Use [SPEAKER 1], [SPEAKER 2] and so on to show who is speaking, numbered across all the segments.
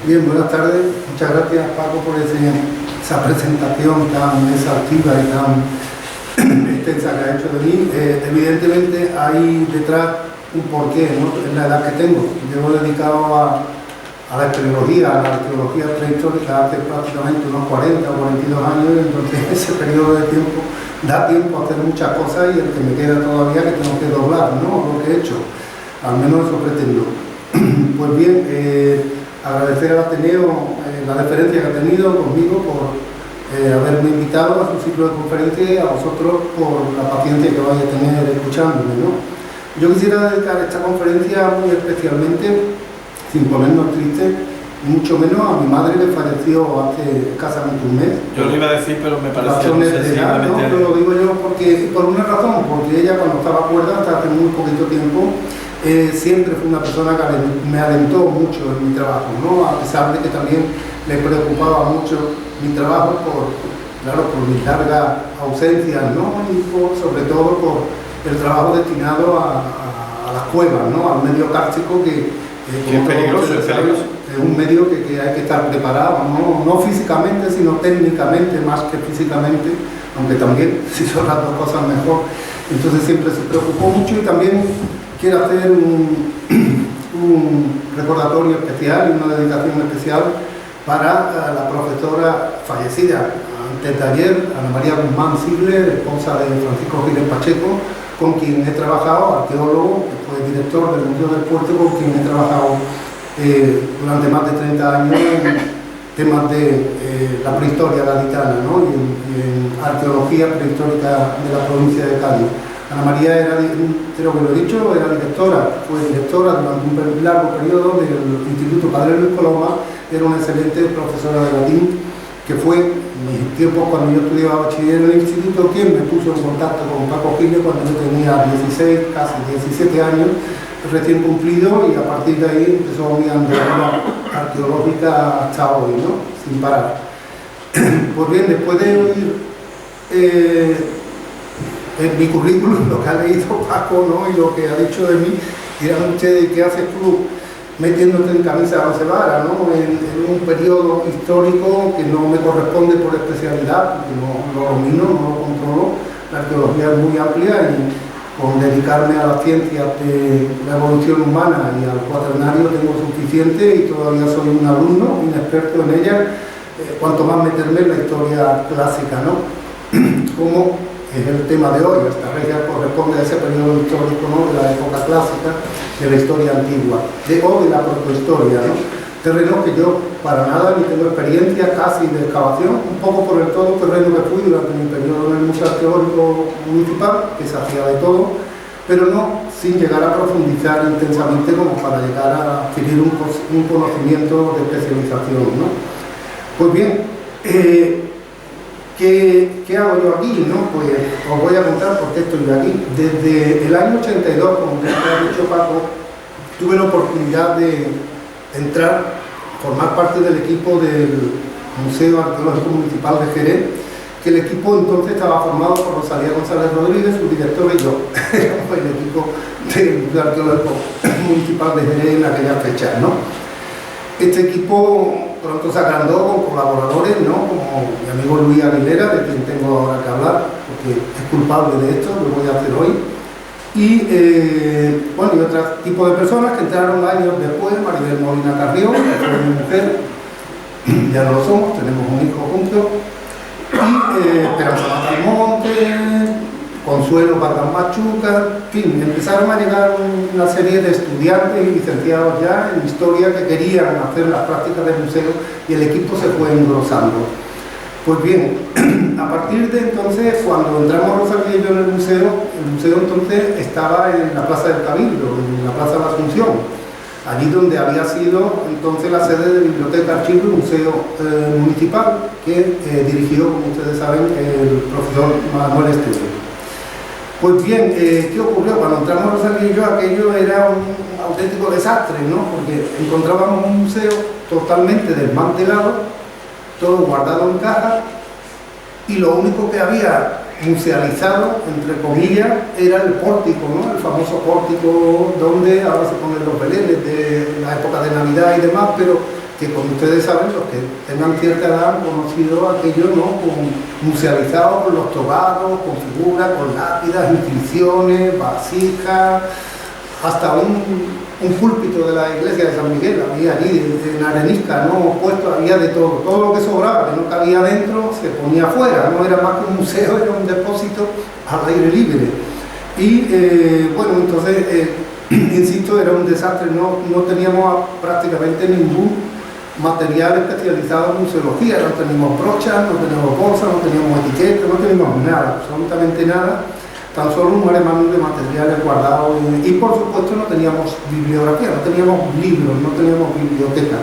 [SPEAKER 1] Bien, buenas tardes. Muchas gracias, Paco, por esa presentación tan exhaustiva y tan extensa que ha hecho de mí. Evidentemente hay detrás un porqué, ¿no? Es la edad que tengo. Llevo dedicado a la espeleología, a la arqueología prehistórica hace prácticamente unos 40 o 42 años, entonces ese periodo de tiempo da tiempo a hacer muchas cosas y el que me queda todavía que tengo que doblar, ¿no? Lo que he hecho, al menos eso pretendo. Pues bien, agradecer al Ateneo la deferencia que ha tenido conmigo por haberme invitado a su ciclo de conferencia y a vosotros por la paciencia que vais a tener escuchándome, ¿no? Yo quisiera dedicar esta conferencia muy especialmente, sin ponernos tristes, mucho menos a mi madre que falleció hace escasamente un mes.
[SPEAKER 2] Yo lo iba a decir, pero me parece
[SPEAKER 1] no, pero lo digo yo por una razón, porque ella cuando estaba cuerda, hasta hace muy poquito tiempo, siempre fue una persona que me alentó mucho en mi trabajo, ¿no? A pesar de que también le preocupaba mucho mi trabajo por mis largas ausencias, ¿no? Y sobre todo por el trabajo destinado a las cuevas, ¿no? Al medio kárstico que
[SPEAKER 2] es peligroso, es peligroso.
[SPEAKER 1] Es un medio que hay que estar preparado, no físicamente, sino técnicamente más que físicamente, aunque también, si son las dos cosas, mejor. Entonces siempre se preocupó mucho y también quiero hacer un recordatorio especial y una dedicación especial para la profesora fallecida antes de ayer, Ana María Guzmán Sigler, esposa de Francisco Giles Pacheco, con quien he trabajado, arqueólogo, fue director del Museo del Puerto, con quien he trabajado durante más de 30 años en temas de la prehistoria gaditana, ¿no? y en arqueología prehistórica de la provincia de Cádiz. Ana María era, creo que lo he dicho, era directora, fue directora durante un largo periodo del Instituto Padre Luis Coloma, era una excelente profesora de latín, que fue en mis tiempos cuando yo estudiaba bachiller en el instituto quien me puso en contacto con Paco Giles cuando yo tenía 16, casi 17 años, recién cumplido, y a partir de ahí empezó mi andadura arqueológica hasta hoy, ¿no? Sin parar. Pues bien, después de oír en mi currículum lo que ha leído Paco, ¿no? Y lo que ha dicho de mí, dirán ustedes, ¿qué haces tú metiéndote en camisa de once varas, ¿no? En un periodo histórico que no me corresponde por especialidad, porque no lo domino, no lo controlo? La arqueología es muy amplia y con dedicarme a las ciencias de la evolución humana y al cuaternario tengo suficiente y todavía soy un alumno inexperto en ella, cuanto más meterme en la historia clásica, ¿no? Como es el tema de hoy, esta regia corresponde a ese periodo histórico, ¿no? De la época clásica, de la historia antigua, o de la protohistoria, ¿no? Terreno que yo para nada ni tengo experiencia casi de excavación, un poco por el todo terreno que fui durante mi periodo en el Museo Arqueológico Municipal, que se hacía de todo, pero no sin llegar a profundizar intensamente como para llegar a adquirir un conocimiento de especialización, ¿no? Pues bien, ¿qué hago yo aquí, no? Pues os voy a contar por qué estoy aquí. Desde el año 82, como ya ha dicho Paco, tuve la oportunidad de entrar, formar parte del equipo del Museo Arqueológico Municipal de Jerez, que el equipo entonces estaba formado por Rosalía González Rodríguez, su director, y yo. Éramos el equipo del Museo Arqueológico Municipal de Jerez en aquella fecha, ¿no? Este equipo pronto se agrandó con colaboradores, ¿no? Como mi amigo Luis Aguilera, de quien tengo ahora que hablar, porque es culpable de esto, lo voy a hacer hoy. Y bueno, y otro tipo de personas que entraron años después, Maribel Molina Carrión, que fue mi mujer, ya no lo somos, tenemos un hijo juntos, y Esperanza Matalmonte, Consuelo Vargas Machuca, en fin, empezaron a llegar una serie de estudiantes y licenciados ya en historia que querían hacer las prácticas del museo y el equipo se fue engrosando. Pues bien, a partir de entonces, cuando entramos Rosalía y yo en el museo entonces estaba en la Plaza del Cabildo, en la Plaza de la Asunción, allí donde había sido entonces la sede de Biblioteca, Archivo y Museo Municipal, que dirigió, como ustedes saben, el profesor Manuel Esteban. Pues bien, ¿qué ocurrió? Cuando entramos Rosalía y yo, aquello era un auténtico desastre, ¿no? Porque encontrábamos un museo totalmente desmantelado, todo guardado en cajas, y lo único que había musealizado, entre comillas, era el pórtico, ¿no? El famoso pórtico donde ahora se ponen los belenes de la época de Navidad y demás, pero que como ustedes saben, los que tengan cierta edad han conocido aquello, ¿no? Musealizado con los togados, con figuras, con lápidas, inscripciones, vasijas, hasta un púlpito de la iglesia de San Miguel, había allí en arenisca, ¿no? Puesto, había de todo, todo lo que sobraba, que no cabía dentro, se ponía afuera, no era más que un museo, era un depósito al aire libre. Y bueno, entonces, insisto, era un desastre, no teníamos prácticamente ningún material especializado en museología, no teníamos brochas, no teníamos bolsas, no teníamos etiquetas, no teníamos nada, absolutamente nada, tan solo un maremágnum de materiales guardados y por supuesto no teníamos bibliografía, no teníamos libros, no teníamos biblioteca.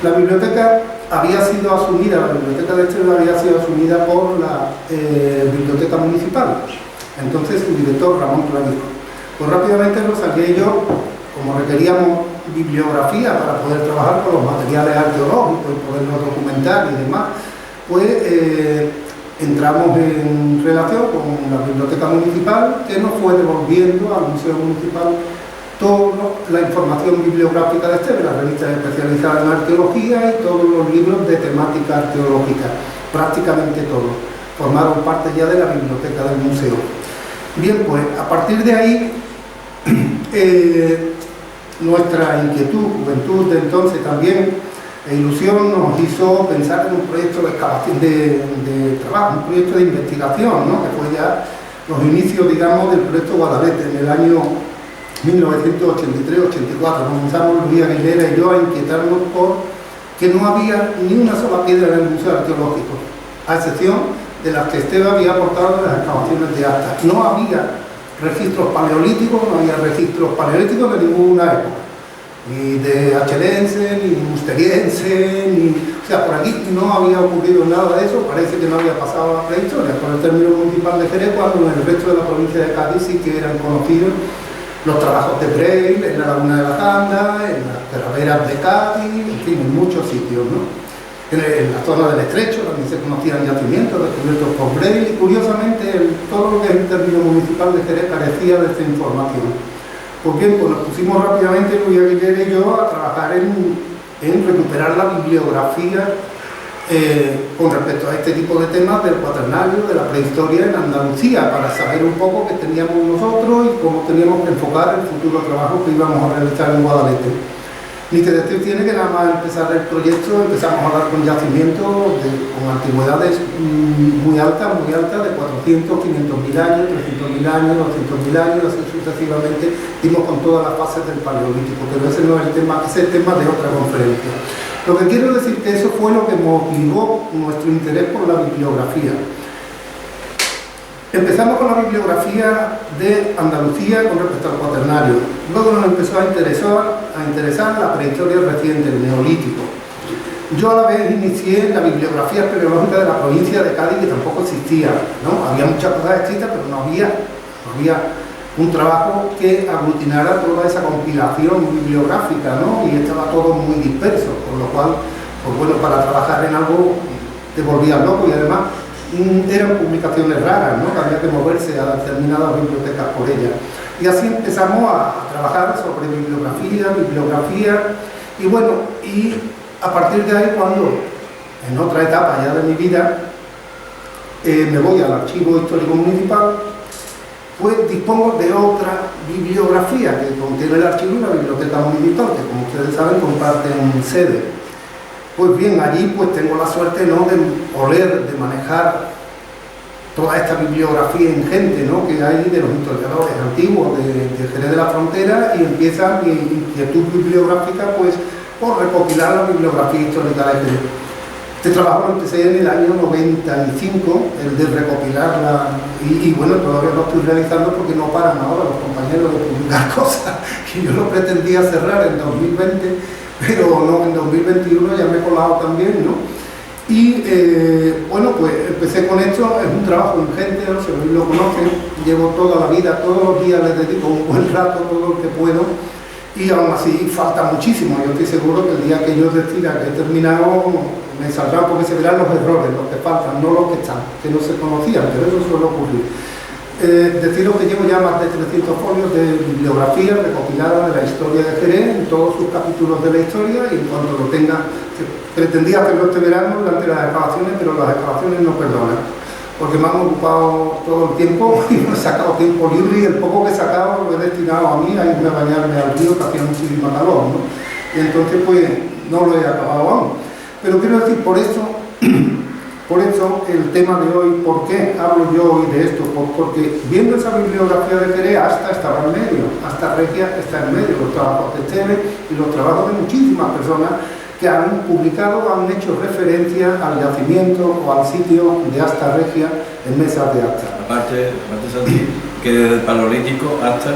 [SPEAKER 1] La biblioteca había sido asumida, la biblioteca de Esteve había sido asumida por la biblioteca municipal, entonces su director Ramón Clavijo. Pues rápidamente lo saqué yo, como requeríamos bibliografía para poder trabajar con los materiales arqueológicos y poderlos documentar y demás, pues entramos en relación con la biblioteca municipal, que nos fue devolviendo al Museo Municipal toda la información bibliográfica de Esteve, las revistas especializadas en arqueología y todos los libros de temática arqueológica, prácticamente todos, formaron parte ya de la biblioteca del museo. Bien, pues a partir de ahí, nuestra inquietud, juventud de entonces también, e ilusión nos hizo pensar en un proyecto de excavación, de trabajo, un proyecto de investigación, ¿no? Que fue ya los inicios, digamos, del proyecto Guadalete en el año 1983-84. Comenzamos Luis Aguilera y yo a inquietarnos por que no había ni una sola piedra en el Museo Arqueológico, a excepción de las que Esteve había aportado en las excavaciones de Asta. No había registros paleolíticos, no había registros paleolíticos de ninguna época, ni de achelense, ni musteriense, o sea, por aquí no había ocurrido nada de eso, parece que no había pasado a la prehistoria, con el término municipal de Jerez, cuando en el resto de la provincia de Cádiz sí que eran conocidos los trabajos de Breil, en la Laguna de la Janda, en las Calaveras de Cádiz, en fin, en muchos sitios, ¿no? En la zona del Estrecho también se conocían yacimientos descubiertos por Breil y curiosamente todo lo que es el término municipal de Jerez carecía de esta información. Pues bien, pues nos pusimos rápidamente Luis Aguilera y yo a trabajar en recuperar la bibliografía con respecto a este tipo de temas del cuaternario, de la prehistoria en Andalucía, para saber un poco qué teníamos nosotros y cómo teníamos que enfocar el futuro trabajo que íbamos a realizar en Guadalete. Ni que decir tiene que nada más empezar el proyecto, empezamos a dar con yacimientos con antigüedades muy altas, de 400, 500.000 años, 300.000 años, 200.000 años, así sucesivamente, dimos con todas las fases del Paleolítico, pero ese no es el tema, ese es el tema de otra conferencia. Lo que quiero decir que eso fue lo que motivó nuestro interés por la bibliografía. Empezamos con la bibliografía de Andalucía con respecto al cuaternario. Luego nos empezó a interesar la prehistoria reciente, el Neolítico. Yo a la vez inicié la bibliografía espeleológica de la provincia de Cádiz, que tampoco existía, ¿no? Había muchas cosas escritas, pero no había un trabajo que aglutinara toda esa compilación bibliográfica, ¿no? Y estaba todo muy disperso, con lo cual, pues bueno, para trabajar en algo te volvías loco y además eran publicaciones raras, ¿no? Que había que moverse a determinadas bibliotecas por ellas. Y así empezamos a trabajar sobre bibliografía, y bueno, y a partir de ahí, cuando en otra etapa ya de mi vida me voy al Archivo Histórico Municipal, pues dispongo de otra bibliografía que contiene el archivo y la Biblioteca Municipal, que como ustedes saben comparten sede. Pues bien, allí pues tengo la suerte, ¿no?, de oler, de manejar toda esta bibliografía ingente, ¿no?, que hay de los historiadores antiguos de Jerez de la Frontera, y empieza mi inquietud bibliográfica pues por recopilar la bibliografía histórica de Jerez. Este trabajo lo empecé en el año 95, el de recopilarla, y bueno, todavía lo estoy realizando porque no paran ahora los compañeros de publicar cosas, que yo lo pretendía cerrar en 2020, pero no, en 2021 ya me he colado también, ¿no? Y bueno, pues empecé con esto, es un trabajo ingente, ¿no? Si lo conocen, llevo toda la vida, todos los días les dedico un buen rato, todo lo que puedo, y aún así falta muchísimo. Yo estoy seguro que el día que yo decida que he terminado, me saldrán, porque se verán los errores, los que faltan, no los que están, que no se conocían, pero eso suele ocurrir. Deciros que llevo ya más de 300 folios de bibliografía recopilada de la historia de Jerez, en todos sus capítulos de la historia, y en cuanto lo tenga, pretendía hacerlo este verano durante las excavaciones, pero las excavaciones no perdonan, porque me han ocupado todo el tiempo y no he sacado tiempo libre, y el poco que he sacado lo he destinado a mí, a irme a bañarme al río, que hacía muchísima calor, ¿no? Y entonces pues no lo he acabado aún. Pero quiero decir, por eso el tema de hoy, ¿por qué hablo yo hoy de esto? Porque viendo esa bibliografía de Jerez, Asta estaba en medio, Asta Regia está en medio, los trabajos de Esteves y los trabajos de muchísimas personas que han publicado, han hecho referencia al yacimiento o al sitio de Asta Regia en Mesas de Asta.
[SPEAKER 2] Aparte Santi, que desde el Paleolítico hasta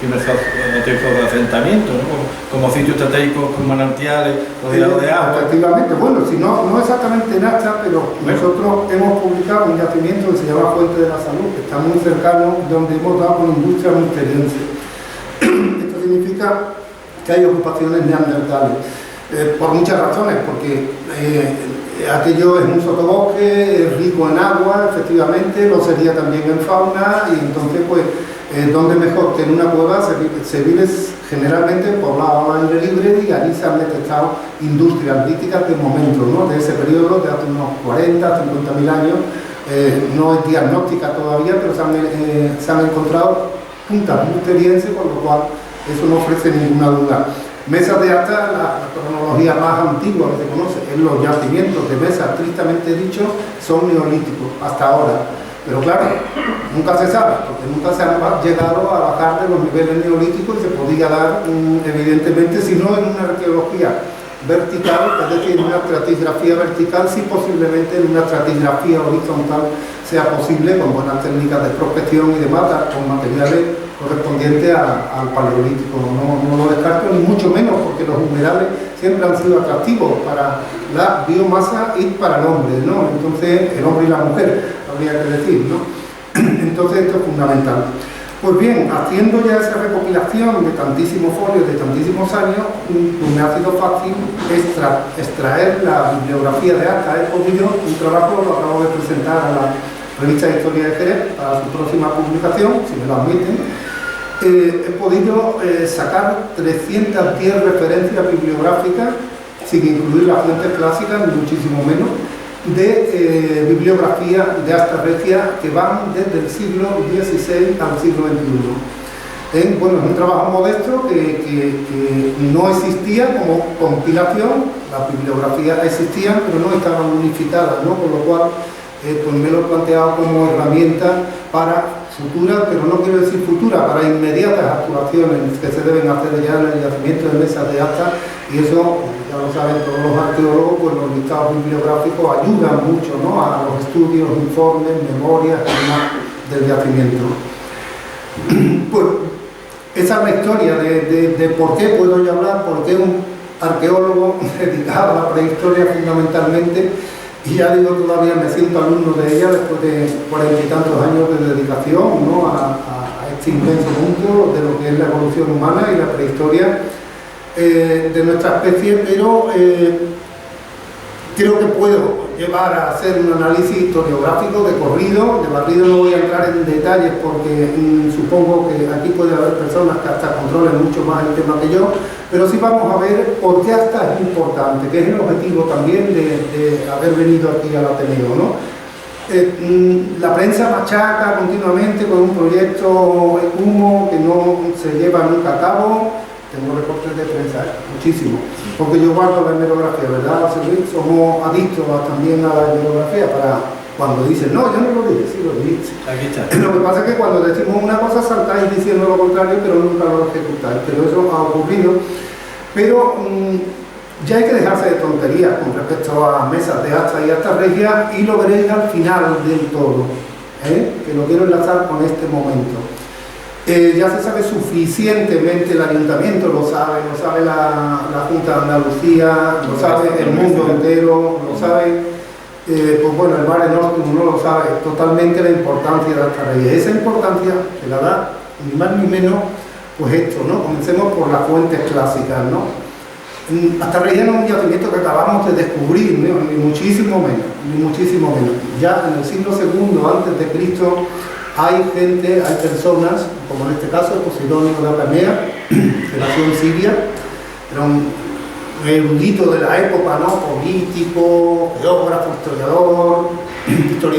[SPEAKER 2] tiene tipos de asentamiento, ¿no? Como sitios estratégicos con manantiales, rodeados de agua.
[SPEAKER 1] Efectivamente, bueno, si no exactamente en Asta, pero nosotros hemos publicado un yacimiento que se llama Fuente de la Salud, que está muy cercano, donde hemos dado con industria musteriense. Esto significa que hay ocupaciones neandertales, por muchas razones, porque aquello es un sotobosque, es rico en agua, efectivamente, lo sería también en fauna, y entonces pues donde mejor que en una cueva se vive generalmente poblado al aire libre, y allí se han detectado industrias líticas de momento, ¿no? De ese periodo, de hace unos 40, 50 mil años. No es diagnóstica todavía, pero se han encontrado puntas musterienses, con lo cual eso no ofrece ninguna duda. Mesas de Asta, la cronología más antigua que se conoce, en los yacimientos de mesas, estrictamente dicho, son neolíticos hasta ahora. Pero claro, nunca se sabe, porque nunca se han llegado a bajar de los niveles neolíticos, y se podía dar, evidentemente, si no en una arqueología vertical, es decir, en una estratigrafía vertical, sí posiblemente en una estratigrafía horizontal sea posible, con buenas técnicas de prospección y de mata, con materiales correspondientes al Paleolítico. No lo descarto, ni mucho menos, porque los humedales siempre han sido atractivos para la biomasa y para el hombre, ¿no? Entonces, el hombre y la mujer, habría que decir, ¿no? Entonces, esto es fundamental. Pues bien, haciendo ya esa recopilación de tantísimos folios, de tantísimos años, pues me ha sido fácil extraer la bibliografía de Asta. He podido, un trabajo, lo acabo de presentar a la revista de Historia de Jerez para su próxima publicación, si me lo admiten. He podido sacar 310 referencias bibliográficas, sin incluir las fuentes clásicas, ni muchísimo menos, de bibliografía de Asta Regia, que van desde el siglo XVI al siglo XXI. Bueno, es un trabajo modesto que no existía como compilación, las bibliografías existían, pero no estaban unificadas, ¿no? Con lo cual pues me lo he planteado como herramienta para futuras, pero no quiero decir futuras, para inmediatas actuaciones que se deben hacer ya en el yacimiento de Mesas de Asta, y eso, ya lo saben todos los arqueólogos, pues los listados bibliográficos ayudan mucho, ¿no? A los estudios, informes, memorias y demás del yacimiento. Pues esa es la historia de por qué puedo yo hablar, por qué un arqueólogo dedicado a la prehistoria fundamentalmente. Y ya digo, todavía me siento alumno de ella después de 40 y tantos años de dedicación, ¿no? a este inmenso mundo de lo que es la evolución humana y la prehistoria de nuestra especie, pero creo que puedo llevar a hacer un análisis historiográfico de corrido. De barrido no voy a entrar en detalles porque supongo que aquí puede haber personas que hasta controlen mucho más el tema que yo, pero sí vamos a ver por qué Asta es importante, que es el objetivo también de haber venido aquí al Ateneo, ¿no? La prensa machaca continuamente con un proyecto humo que no se lleva nunca a cabo. Tengo reportes de prensa, muchísimo, porque yo guardo la hemerografía, ¿verdad? Somos adictos también a la hemerografía para cuando dicen, no, yo no lo dije, sí lo dije.
[SPEAKER 2] Aquí está.
[SPEAKER 1] Lo que pasa es que cuando decimos una cosa saltáis diciendo lo contrario, pero nunca lo ejecutáis, pero eso ha ocurrido. Pero ya hay que dejarse de tonterías con respecto a Mesas de Asta y Asta Regia, y lo veréis al final del todo, que lo quiero enlazar con este momento. Ya se sabe suficientemente, el ayuntamiento lo sabe la Junta de Andalucía, lo sabe el mundo entero, lo sabe, pues bueno, el Mare Nostrum no lo sabe totalmente, la importancia de Asta Regia. Esa importancia se la da, ni más ni menos, pues esto, ¿no? Comencemos por las fuentes clásicas, ¿no? Asta Regia no es un yacimiento que acabamos de descubrir, ¿no? Ni muchísimo menos. Ya en el siglo II a.C., hay gente, hay personas, como en este caso Posidonio de Apamea, que nació en Siria, era un erudito de la época, ¿no? Político, geógrafo, historiador,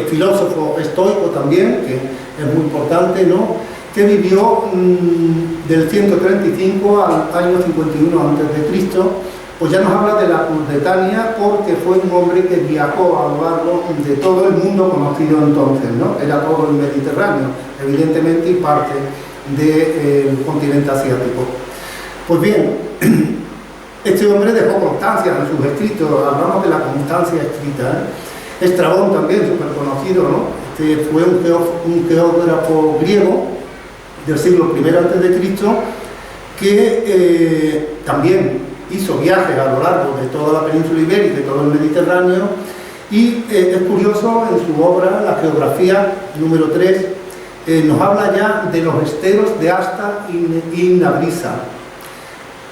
[SPEAKER 1] filósofo estoico también, que es muy importante, ¿no? Que vivió del 135 al año 51 a.C., pues ya nos habla de la Turdetania porque fue un hombre que viajó a lo largo de todo el mundo conocido entonces, ¿no? Era todo el Mediterráneo, evidentemente, y parte del continente asiático. Pues bien, este hombre dejó constancia en sus escritos, hablamos de la constancia escrita, ¿eh? Estrabón también, súper conocido, ¿no? Este fue un geógrafo griego del siglo I a.C. que también hizo viajes a lo largo de toda la península ibérica y todo el Mediterráneo, y es curioso, en su obra, la geografía número 3, nos habla ya de los esteros de Asta y Nabrisa.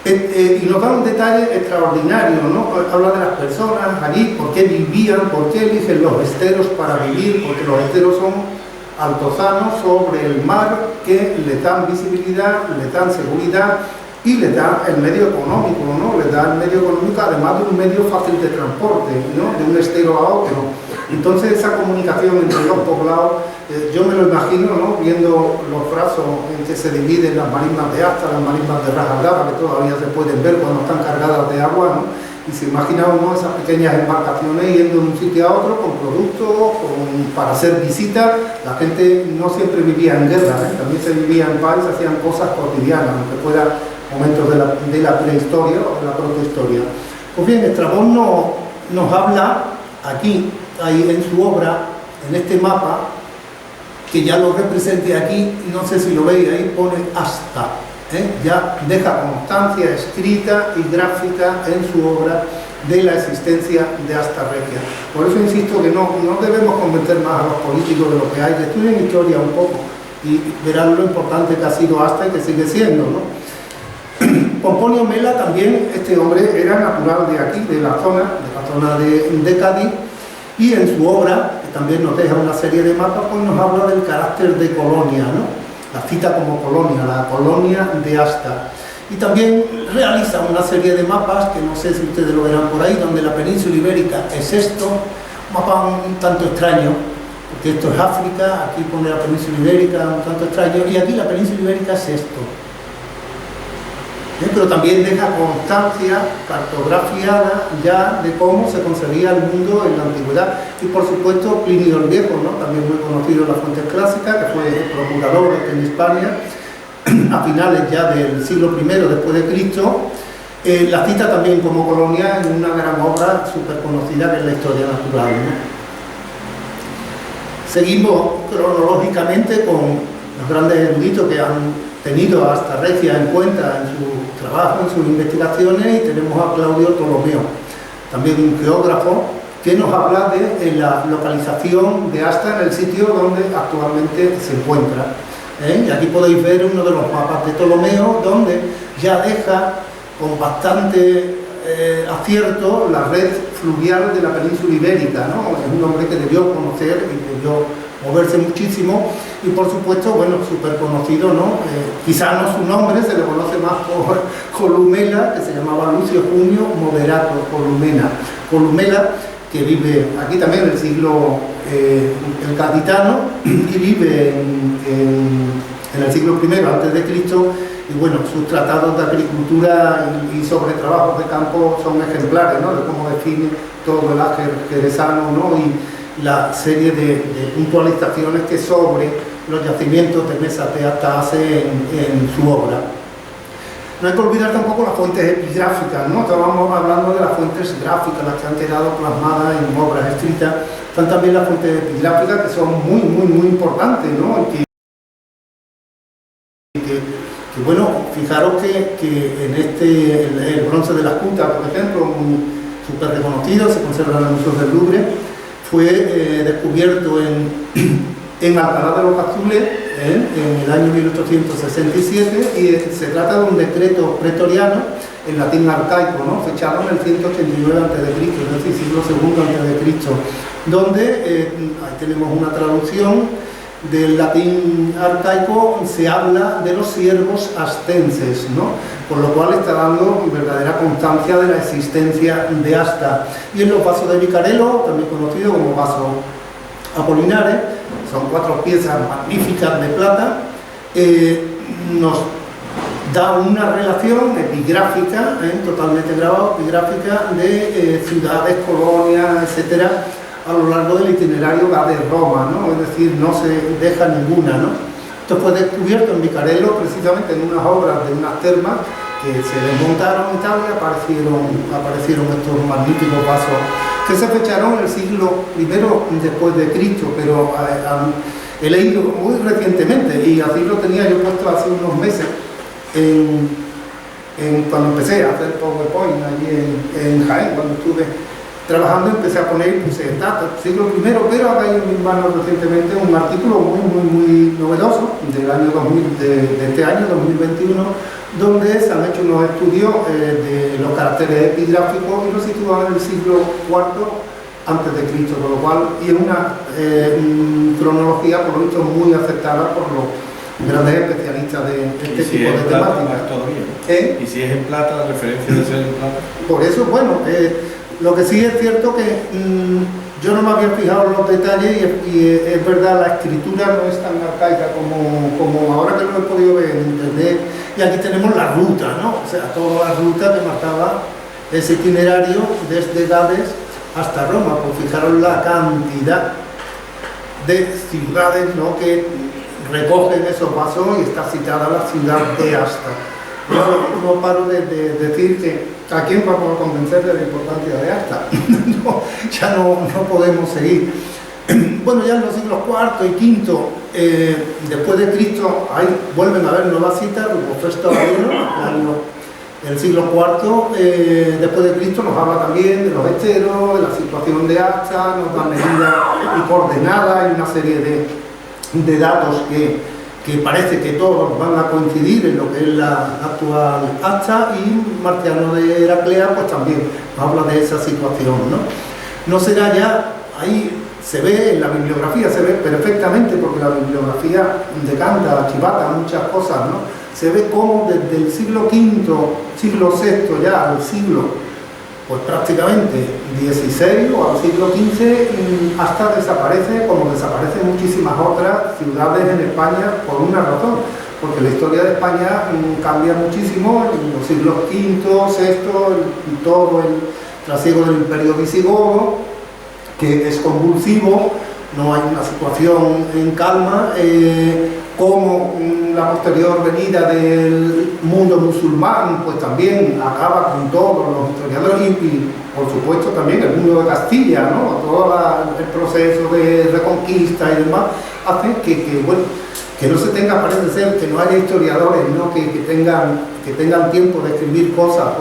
[SPEAKER 1] Y nos da un detalle extraordinario, ¿no? Habla de las personas allí, por qué vivían, por qué eligen los esteros para vivir, porque los esteros son altozanos sobre el mar que le dan visibilidad, le dan seguridad y le da el medio económico, ¿no? Le da el medio económico, además de un medio fácil de transporte, ¿no? De un estero a otro. Entonces esa comunicación entre los poblados, yo me lo imagino, ¿no? Viendo los brazos en que se dividen las marismas de Asta, las marismas de Raja Brava, que todavía se pueden ver cuando están cargadas de agua, ¿no? Y se imagina uno esas pequeñas embarcaciones yendo de un sitio a otro con productos, para hacer visitas. La gente no siempre vivía en guerra, ¿eh? También se vivía en paz y se hacían cosas cotidianas, aunque fuera momentos de la prehistoria o de la protohistoria. Pues bien, Estrabón nos habla aquí, ahí en su obra, en este mapa, que ya lo represente aquí, no sé si lo veis, ahí pone Asta, ¿eh? Ya deja constancia escrita y gráfica en su obra de la existencia de Asta Regia. Por eso insisto que no debemos convencer más a los políticos de lo que hay, que estudien historia un poco y verán lo importante que ha sido Asta y que sigue siendo, ¿no? Pomponio Mela también, este hombre era natural de aquí, de la zona de Cádiz, y en su obra, que también nos deja una serie de mapas, pues nos habla del carácter de colonia, ¿no? La cita como colonia, la colonia de Asta. Y también realiza una serie de mapas, que no sé si ustedes lo verán por ahí, donde la península ibérica es esto, un mapa un tanto extraño, porque esto es África, aquí pone la península ibérica, un tanto extraño, y aquí la península ibérica es esto. Pero también deja constancia cartografiada ya de cómo se concebía el mundo en la antigüedad. Y por supuesto Plinio el Viejo, ¿no? También muy conocido en las fuentes clásicas, que fue el procurador en Hispania a finales ya del siglo I después de Cristo. La cita también como colonia en una gran obra súper conocida que es la Historia Natural, ¿no? Seguimos cronológicamente con los grandes eruditos que han tenido a Asta Regia en cuenta en su trabajo, en sus investigaciones, y tenemos a Claudio Ptolomeo, también un geógrafo, que nos habla de la localización de Asta en el sitio donde actualmente se encuentra. Y aquí podéis ver uno de los mapas de Ptolomeo, donde ya deja con bastante acierto la red fluvial de la península ibérica, ¿no? Es un hombre que debió conocer y debió moverse muchísimo, y por supuesto, bueno, súper conocido, ¿no? Quizá no su nombre, se le conoce más por Columela, que se llamaba Lucio Junio Moderato Columela, que vive aquí también en el siglo el gaditano, y vive en el siglo I antes de Cristo, y bueno, sus tratados de agricultura y sobre trabajos de campo son ejemplares, ¿no? De cómo define todo el áger jerezano, ¿no? Y la serie de puntualizaciones que sobre los yacimientos de Mesas de Asta hace en su obra. No hay que olvidar tampoco las fuentes epigráficas, ¿no? Estábamos hablando de las fuentes gráficas, las que han quedado plasmadas en obras escritas. Están también las fuentes epigráficas, que son muy importantes, ¿no? Que bueno, fijaros que en el bronce de la Escuta, por ejemplo, súper reconocido, se conserva en el Museo del Louvre, fue descubierto en Alcalá de los Azules en el año 1867, y se trata de un decreto pretoriano en latín arcaico, ¿no? Fechado en el 189 a.C., es decir, siglo II a.C., donde ahí tenemos una traducción del latín arcaico se habla de los siervos astenses, ¿no? Por lo cual está dando verdadera constancia de la existencia de Asta. Y en los vasos de Vicarello, también conocido como vasos apolinares, son 4 piezas magníficas de plata, nos da una relación epigráfica, totalmente grabada, epigráfica de ciudades, colonias, etcétera, a lo largo del itinerario de Roma, ¿no? Es decir, no se deja ninguna, ¿no? Esto fue descubierto en Vicarello precisamente en unas obras de unas termas que se desmontaron y tal, y aparecieron estos magníficos vasos que se fecharon en el siglo I después de Cristo, pero he leído muy recientemente, y así lo tenía yo puesto hace unos meses, cuando empecé a hacer PowerPoint allí en Jaén, cuando estuve trabajando, empecé a poner, puse datos, siglo I, pero acá hay en mis manos recientemente un artículo muy novedoso del año 2000, de este año 2021, donde se han hecho unos estudios de los caracteres epigráficos y los sitúan en el siglo IV antes de Cristo, con lo cual, y es una cronología por lo visto muy aceptada por los grandes especialistas de este tipo de temáticas.
[SPEAKER 2] Y si es en plata, la referencia de ser en plata.
[SPEAKER 1] Por eso, bueno, lo que sí es cierto que yo no me había fijado en los detalles y es verdad, la escritura no es tan arcaica como ahora que lo he podido ver en internet. Y aquí tenemos la ruta, ¿no? O sea, toda la ruta que marcaba ese itinerario desde Gades hasta Roma. Pues fijaros la cantidad de ciudades, ¿no?, que recogen esos vasos, y está citada la ciudad de Asta. Yo no paro de decir que a quién vamos a convencer de la importancia de Asta. No, ya no podemos seguir. Bueno, ya en los siglos IV y V después de Cristo vuelven a haber nuevas citas. Rufosto el siglo IV después de Cristo nos habla también de los esteros, de la situación de Asta, nos da medidas y coordenadas y una serie de datos que parece que todos van a coincidir en lo que es la actual Asta, y Marciano de Heraclea pues también nos habla de esa situación, ¿no? No será ya, ahí se ve en la bibliografía, se ve perfectamente, porque la bibliografía decanta, chivata muchas cosas, ¿no? Se ve cómo desde el siglo V, siglo VI ya al siglo pues prácticamente 16 o al siglo XV hasta desaparece, como desaparecen muchísimas otras ciudades en España, por una razón, porque la historia de España cambia muchísimo en los siglos V, VI, y todo el trasiego del Imperio Visigodo, que es convulsivo, no hay una situación en calma, como la posterior venida del mundo musulmán pues también acaba con todos los historiadores y por supuesto también el mundo de Castilla, ¿no? Todo el proceso de reconquista y demás hace que no se tenga, parece ser, que no haya historiadores, ¿no?, que tengan tiempo de escribir cosas.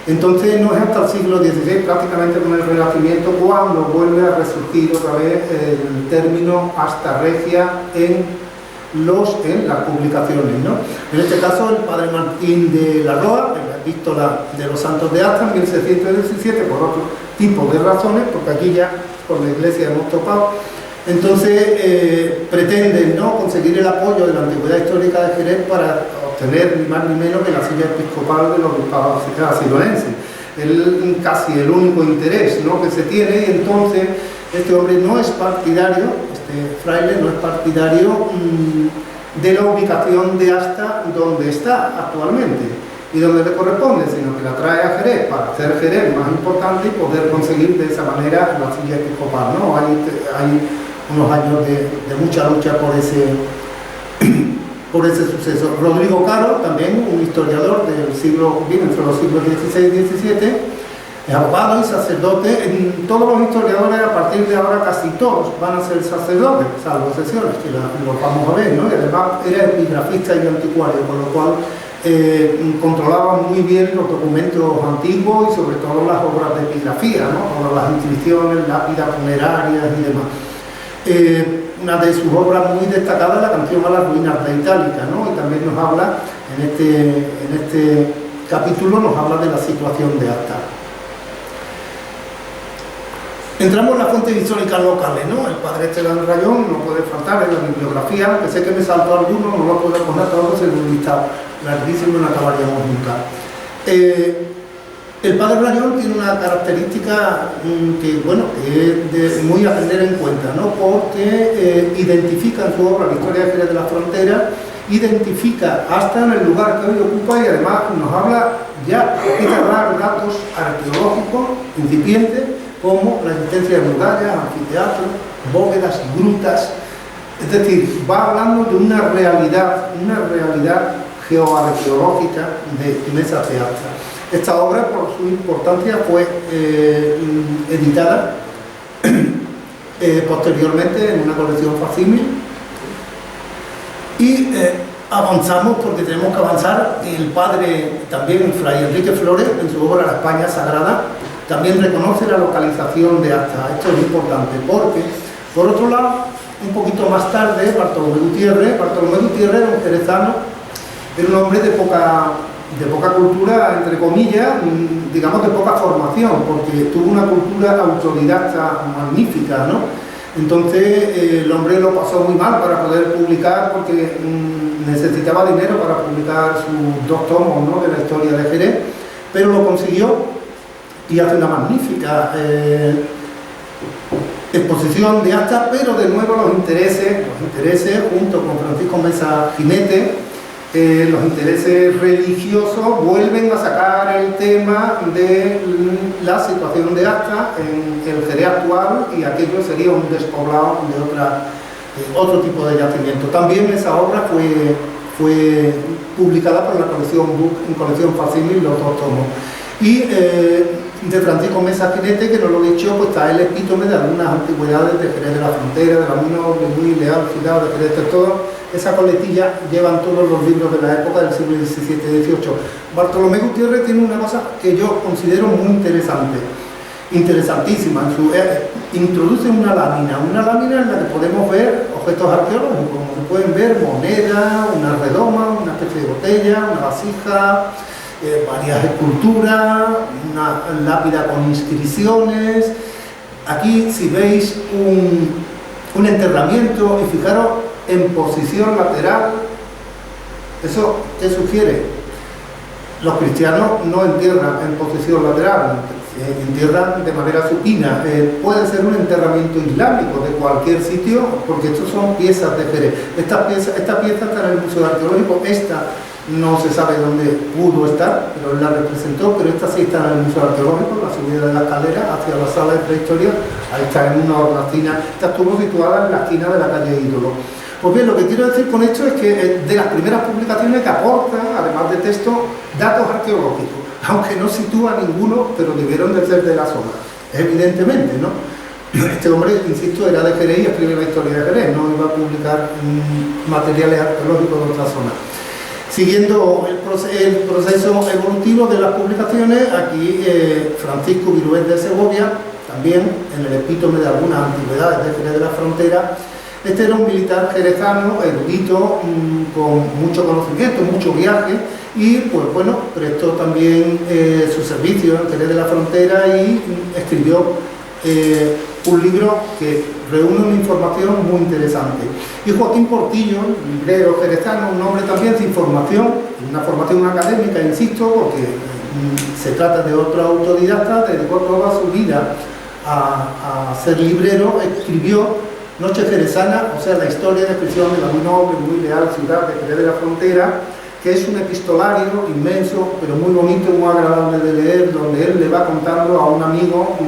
[SPEAKER 1] Entonces no es hasta el siglo XVI, prácticamente con el Renacimiento, cuando vuelve a resurgir otra vez el término Asta Regia en las publicaciones, ¿no? En este caso, el padre Martín de la Roa, en la epístola de los santos de Asta, en 1617, por otro tipo de razones, porque aquí ya por la Iglesia hemos topado, entonces pretenden, ¿no?, conseguir el apoyo de la antigüedad histórica de Jerez para obtener ni más ni menos que la silla episcopal de los obispados asilonenses. Casi el único interés, ¿no?, que se tiene, y entonces este hombre no es partidario, este fraile no es partidario de la ubicación de Asta donde está actualmente y donde le corresponde, sino que la trae a Jerez para hacer Jerez más importante y poder conseguir de esa manera la silla episcopal, ¿no? Hay unos años de mucha lucha por ese suceso. Rodrigo Caro, también un historiador del siglo, entre los siglos XVI y XVII, es abogado y sacerdote. Todos los historiadores a partir de ahora, casi todos, van a ser sacerdotes, salvo excepciones, que los vamos a ver, ¿no? Y además era epigrafista y anticuario, con lo cual controlaba muy bien los documentos antiguos y sobre todo las obras de epigrafía, ¿no?, como las inscripciones, lápidas funerarias y demás. Una de sus obras muy destacadas es la canción a las ruinas de Itálica, ¿no? Y también nos habla, en este capítulo nos habla de la situación de Asta. Entramos en las fuentes históricas locales, ¿no? El padre Esteban Rayón no puede faltar en la bibliografía, que sé que me saltó alguno, no lo puedo poner todos en un listado larguísimo, no acabaríamos nunca. El padre Rayón tiene una característica que, bueno, es muy a tener en cuenta, ¿no? Porque identifica en su obra la historia de Jerez de la Frontera, identifica hasta en el lugar que hoy ocupa y además nos habla ya, empieza a dar datos arqueológicos incipientes, como la existencia de murallas, anfiteatros, bóvedas y grutas. Es decir, va hablando de una realidad geoarqueológica de mesas de Astra. Esta obra, por su importancia, fue editada posteriormente en una colección facsímil y avanzamos porque tenemos que avanzar. El padre, también Fray Enrique Flores, en su obra La España Sagrada, también reconoce la localización de Astra. Esto es importante porque, por otro lado, un poquito más tarde, Bartolomé Gutiérrez era un jerezano, era un hombre de poca cultura, entre comillas, digamos de poca formación, porque tuvo una cultura autodidacta magnífica, ¿no? Entonces el hombre lo pasó muy mal para poder publicar, porque necesitaba dinero para publicar sus 2 tomos, ¿no?, de la historia de Jerez, pero lo consiguió y hace una magnífica exposición de Astra, pero de nuevo los intereses junto con Francisco Mesa Jinete, los intereses religiosos vuelven a sacar el tema de la situación de Astra en el Jerez actual, y aquello sería un despoblado de otro tipo de yacimiento. También esa obra fue publicada por la colección Book, en colección facsímil, los 2 tomos. Y de Francisco Mesa Jinete, que no lo he dicho, pues está el epítome de algunas antigüedades de Jerez de la Frontera, de la muy leal ciudad de Jerez de todo. Esa coletilla llevan todos los libros de la época del siglo XVII y XVIII. Bartolomé Gutiérrez tiene una cosa que yo considero muy interesante, interesantísima. Introduce una lámina en la que podemos ver objetos arqueológicos, como se pueden ver monedas, una redoma, una especie de botella, una vasija, varias esculturas, una lápida con inscripciones. Aquí, si veis un enterramiento, y fijaros en posición lateral, ¿eso qué sugiere? Los cristianos no entierran en posición lateral, entierran de manera supina. Puede ser un enterramiento islámico de cualquier sitio, porque estos son piezas de Jerez. Esta pieza está en el Museo Arqueológico. Esta no se sabe dónde pudo estar, pero él la representó, pero esta sí está en el Museo Arqueológico, la subida de la escalera hacia la sala de prehistoria. Ahí está en una hornacina. Esta estuvo situada en la esquina de la calle Ídolo. Pues bien, lo que quiero decir con esto es que de las primeras publicaciones que aportan, además de texto, datos arqueológicos, aunque no sitúa ninguno, pero debieron de ser de la zona, evidentemente, ¿no? Este hombre, insisto, era de Jerez y escribe la historia de Jerez, no iba a publicar materiales arqueológicos de otra zona. Siguiendo el proceso evolutivo de las publicaciones, aquí Francisco Virués de Segovia, también en el epítome de algunas antigüedades de Jerez de la Frontera. Este era un militar jerezano, erudito, con mucho conocimiento, mucho viaje, y pues bueno, prestó también su servicio en Jerez de la Frontera y escribió un libro que reúne una información muy interesante. Y Joaquín Portillo, librero jerezano, un hombre también sin formación, una formación académica, insisto, porque se trata de otro autodidacta, dedicó toda su vida a ser librero, escribió Noche Jerezana, o sea, la historia de descripción de la muy noble, muy leal ciudad de Jerez de la Frontera, que es un epistolario inmenso, pero muy bonito, muy agradable de leer, donde él le va contando a un amigo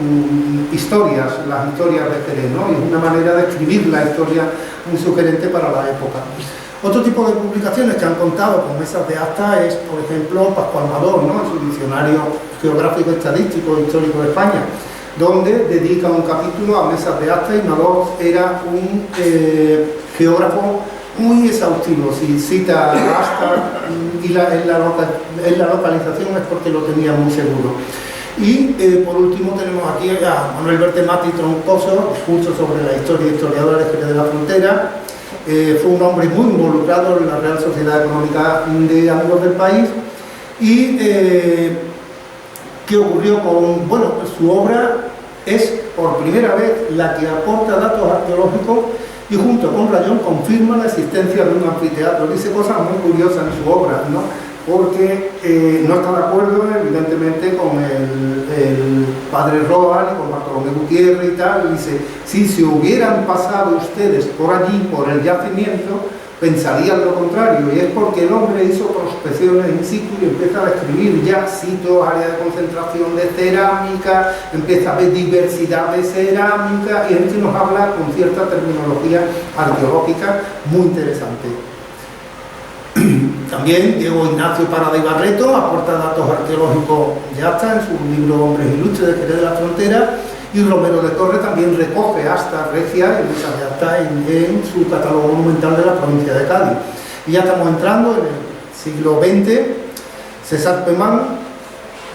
[SPEAKER 1] historias, las historias de Jerez, ¿no? Y es una manera de escribir la historia muy sugerente para la época. Otro tipo de publicaciones que han contado con mesas de acta es, por ejemplo, Pascual Mador, ¿no?, en su diccionario geográfico, estadístico e histórico de España, donde dedica un capítulo a mesas de acta, y Mador era un geógrafo muy exhaustivo. Si cita hasta y en la localización es porque lo tenía muy seguro. Y por último tenemos aquí a Manuel Bertemati Troncoso, curso sobre la historia e historiadora de Jerez de la Frontera. Fue un hombre muy involucrado en la Real Sociedad Económica de Amigos del País. Y ¿qué ocurrió con su obra? es por primera vez la que aporta datos arqueológicos y junto con Rayón confirma la existencia de un anfiteatro. Dice cosas muy curiosas en su obra, ¿no? Porque no está de acuerdo evidentemente con el padre Roa y con Bartolomé Gutiérrez y tal. Dice, si se hubieran pasado ustedes por allí, por el yacimiento, pensarían lo contrario, y es porque el hombre hizo prospecciones in situ y empieza a describir ya sitios, áreas de concentración de cerámica, empieza a ver diversidad de cerámica, y él nos habla con cierta terminología arqueológica muy interesante. También Diego Ignacio Parada y Barreto aporta datos arqueológicos, ya está en su libro Hombres Ilustres de Jerez de la Frontera, y Romero de Torre también recoge hasta regia y muchas ya está en su catálogo monumental de la provincia de Cádiz. Y ya estamos entrando en el siglo XX. César Pemán,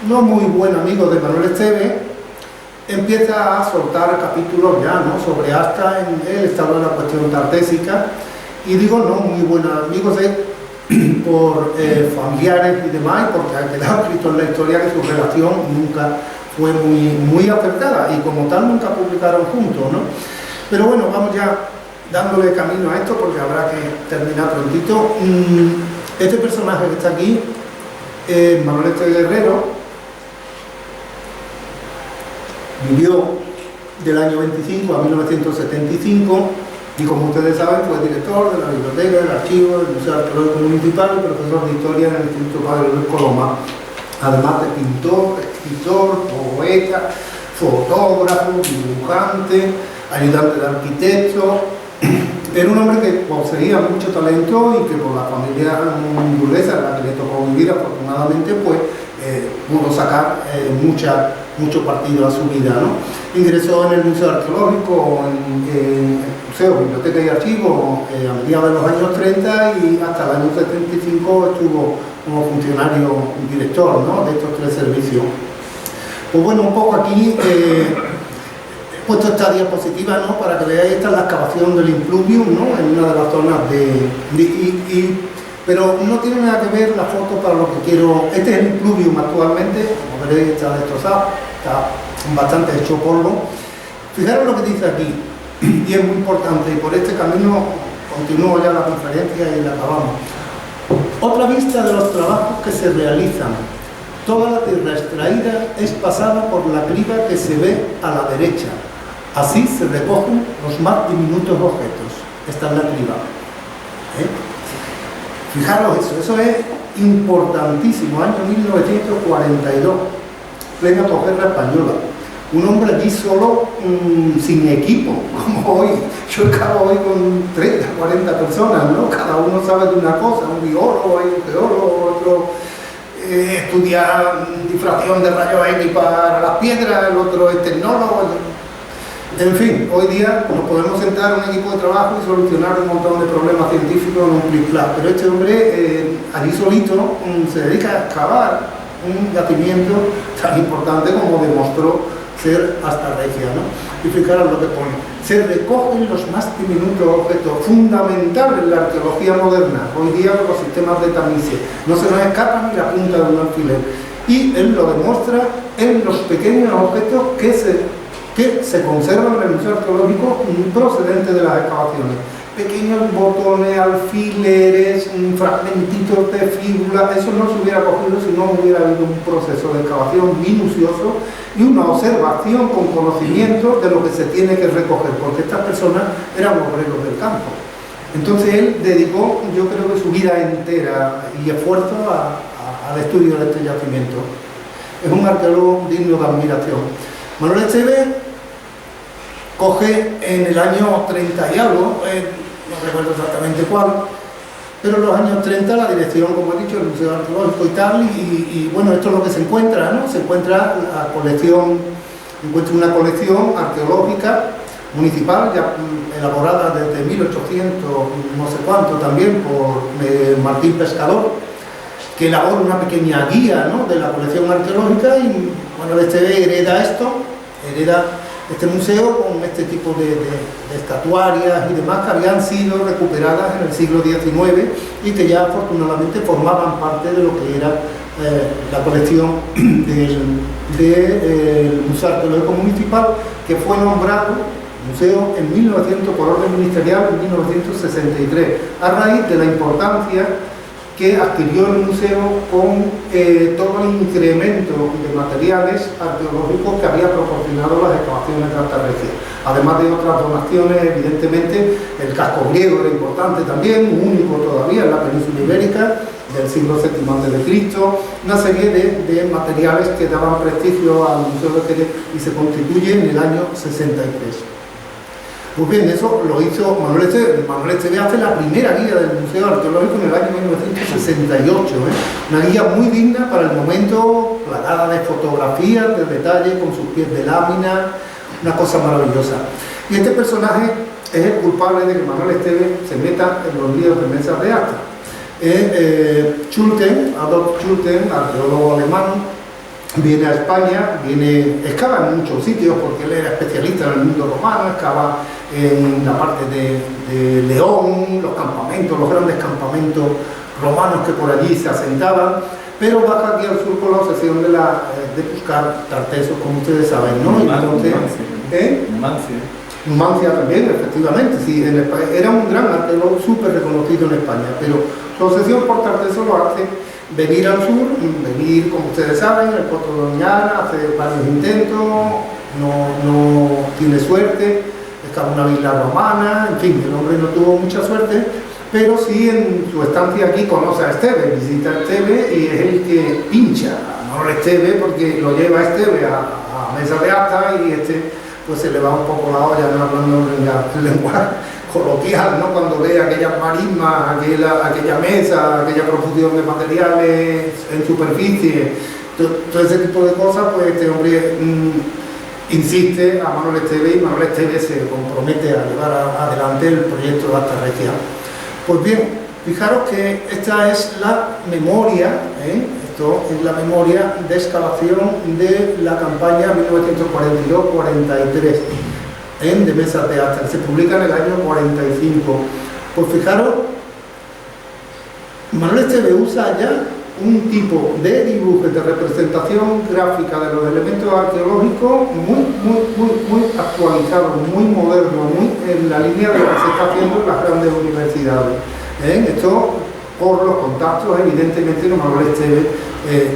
[SPEAKER 1] no muy buen amigo de Manuel Esteves, empieza a soltar capítulos ya, ¿no?, sobre Asta en el estado de la cuestión tartésica, y digo no muy buenos amigos por familiares y demás, porque ha quedado escrito en la historia que su relación nunca fue muy acertada, y como tal nunca publicaron juntos, ¿no? Pero bueno, vamos ya dándole camino a esto porque habrá que terminar prontito. Este personaje que está aquí, Manuel Esteves Guerrero, vivió del año 25 a 1975 y, como ustedes saben, fue director de la biblioteca, del archivo, del Museo Arqueológico Municipal y profesor de historia en el Instituto Padre Luis Coloma. Además de pintor, escritor, poeta, fotógrafo, dibujante, ayudante de arquitecto. Era un hombre que poseía mucho talento y que por la familia burguesa en la que le tocó vivir, afortunadamente, pues pudo sacar mucho partido a su vida, ¿no? Ingresó en el Museo Arqueológico, en Museo, Biblioteca y Archivo a mediados de los años 30, y hasta el año 75 estuvo como funcionario director, ¿no?, de estos tres servicios. Pues bueno, un poco aquí he puesto esta diapositiva, ¿no?, para que veáis. Esta es la excavación del impluvium, ¿no?, en una de las zonas pero no tiene nada que ver la foto para lo que quiero. Este es el impluvium actualmente, como veréis está destrozado, está bastante hecho polvo. Fijaros lo que dice aquí, y es muy importante, y por este camino continúo ya la conferencia y la acabamos. Otra vista de los trabajos que se realizan. Toda la tierra extraída es pasada por la criba que se ve a la derecha. Así se recogen los más diminutos objetos. Esta es la criba. Fijaros eso es importantísimo. Año 1942, plena posguerra española. Un hombre allí solo, sin equipo, como hoy. Yo acabo hoy con 30, 40 personas, ¿no? Cada uno sabe de una cosa, un biólogo, hay un geólogo, otro estudia difracción de rayos X para las piedras, el otro es tecnólogo. En fin, hoy día nos podemos sentar en un equipo de trabajo y solucionar un montón de problemas científicos en un clic-clac, pero este hombre allí solito se dedica a excavar un yacimiento tan importante como demostró ser hasta Regia, ¿no? Y fijaros lo que pone: se recogen los más diminutos objetos, fundamentales en la arqueología moderna, hoy día con los sistemas de tamice, no se nos escapa ni la punta de un alfiler, y él lo demuestra en los pequeños objetos que se conservan en el Museo Arqueológico procedentes de las excavaciones. Pequeños botones, alfileres, fragmentitos de fíbula. Eso no se hubiera cogido si no hubiera habido un proceso de excavación minucioso y una observación con conocimiento de lo que se tiene que recoger, porque estas personas eran obreros del campo. Entonces él dedicó, yo creo que su vida entera y esfuerzo al estudio de este yacimiento. Es un arqueólogo digno de admiración. Manuel Esteves coge en el año 30 y algo, no recuerdo exactamente cuál, pero en los años 30 la dirección, como he dicho, del Museo Arqueológico y tal, y bueno, esto es lo que se encuentra, ¿no? Se encuentra una colección arqueológica municipal, ya elaborada desde 1800, no sé cuánto, también por Martín Pescador, que elabora una pequeña guía, ¿no?, de la colección arqueológica, y bueno, hereda este museo con este tipo de estatuarias y demás que habían sido recuperadas en el siglo XIX y que ya afortunadamente formaban parte de lo que era la colección del Museo Arqueológico Municipal, que fue nombrado museo en 1900 por orden ministerial en 1963, a raíz de la importancia que adquirió el museo con todo el incremento de materiales arqueológicos que había proporcionado las excavaciones de Alta Regia. Además de otras donaciones, evidentemente, el casco griego era importante también, único todavía en la península ibérica, del siglo VII a.C., una serie de materiales que daban prestigio al Museo de Jerez y se constituye en el año 63. Pues bien, eso lo hizo Manuel Esteve. Manuel Esteve hace la primera guía del Museo Arqueológico en el año 1968, una guía muy digna para el momento, plagada de fotografías, de detalle, con sus pies de lámina, una cosa maravillosa. Y este personaje es el culpable de que Manuel Esteve se meta en los líos de mesas de acta. Adolf Schulten, arqueólogo alemán, viene a España, excava en muchos sitios porque él era especialista en el mundo romano, excava en la parte de León, los campamentos, los grandes campamentos romanos que por allí se asentaban, pero baja aquí al sur con la obsesión de buscar tartesos, como ustedes saben, ¿no? Numancia también, efectivamente, sí, era un gran arqueólogo súper reconocido en España, pero su obsesión por tartesos lo hace venir al sur, venir, como ustedes saben, el Coto de Doñana, hace varios intentos, no tiene suerte, excava una villa romana, en fin, el hombre no tuvo mucha suerte, pero sí en su estancia aquí conoce a Esteve, visita a Esteve y es el que pincha a Manuel Esteve porque lo lleva a Esteve a mesa de acta y pues se le va un poco la olla, no hablando en lenguaje coloquial, ¿no? Cuando ve aquellas marismas, aquella mesa, aquella profusión de materiales en superficie, todo ese tipo de cosas, pues este hombre insiste a Manuel Esteve y Manuel Esteve se compromete a llevar adelante el proyecto de Alta Regia. Pues bien, fijaros que esta es la memoria, esto es la memoria de excavación de la campaña 1942-43. De mesas de acta, se publica en el año 45. Pues fijaros, Manuel Esteve usa ya un tipo de dibujo, de representación gráfica de los elementos arqueológicos muy actualizado, muy moderno, muy en la línea de lo que se está haciendo en las grandes universidades. Esto por los contactos evidentemente que Manuel Esteve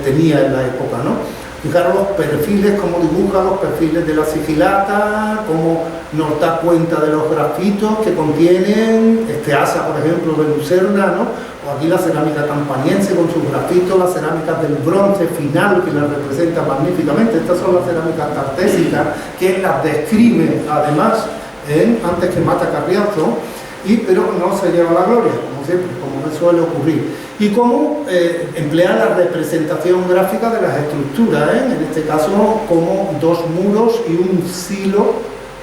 [SPEAKER 1] tenía en la época, ¿no? Fijaros los perfiles, cómo dibuja los perfiles de la sigilata, cómo nos da cuenta de los grafitos que contienen este asa, por ejemplo, de Lucerna, ¿no? O aquí la cerámica campaniense con sus grafitos, las cerámicas del bronce final que las representa magníficamente. Estas son las cerámicas tartésicas que las describe además antes que mata Carriazo, pero no se lleva la gloria, como siempre, como me suele ocurrir. Y cómo emplea la representación gráfica de las estructuras, en este caso como dos muros y un silo,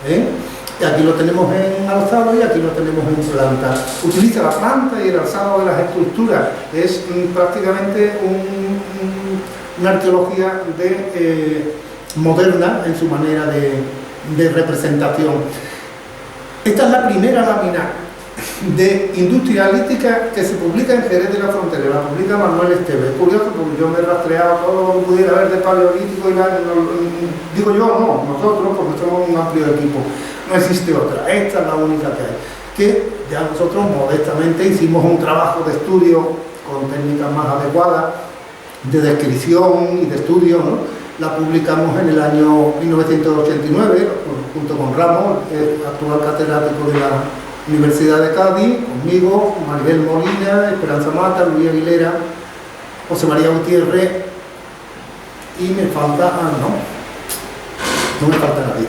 [SPEAKER 1] y aquí lo tenemos en alzado y aquí lo tenemos en planta. Utiliza la planta y el alzado de las estructuras, es prácticamente una arqueología moderna en su manera de representación. Esta es la primera lámina de industrialística que se publica en Jerez de la Frontera, la publica Manuel Esteve. Es curioso porque yo me he rastreado todo lo que pudiera haber de paleolítico y digo yo, no, nosotros, porque somos un amplio equipo, no existe otra, esta es la única que hay, que ya nosotros modestamente hicimos un trabajo de estudio con técnicas más adecuadas, de descripción y de estudio, ¿no? La publicamos en el año 1989, junto con Ramos, actual catedrático de la Universidad de Cádiz, conmigo, Maribel Molina, Esperanza Mata, Luis Aguilera, José María Gutiérrez y me falta, no me falta nadie.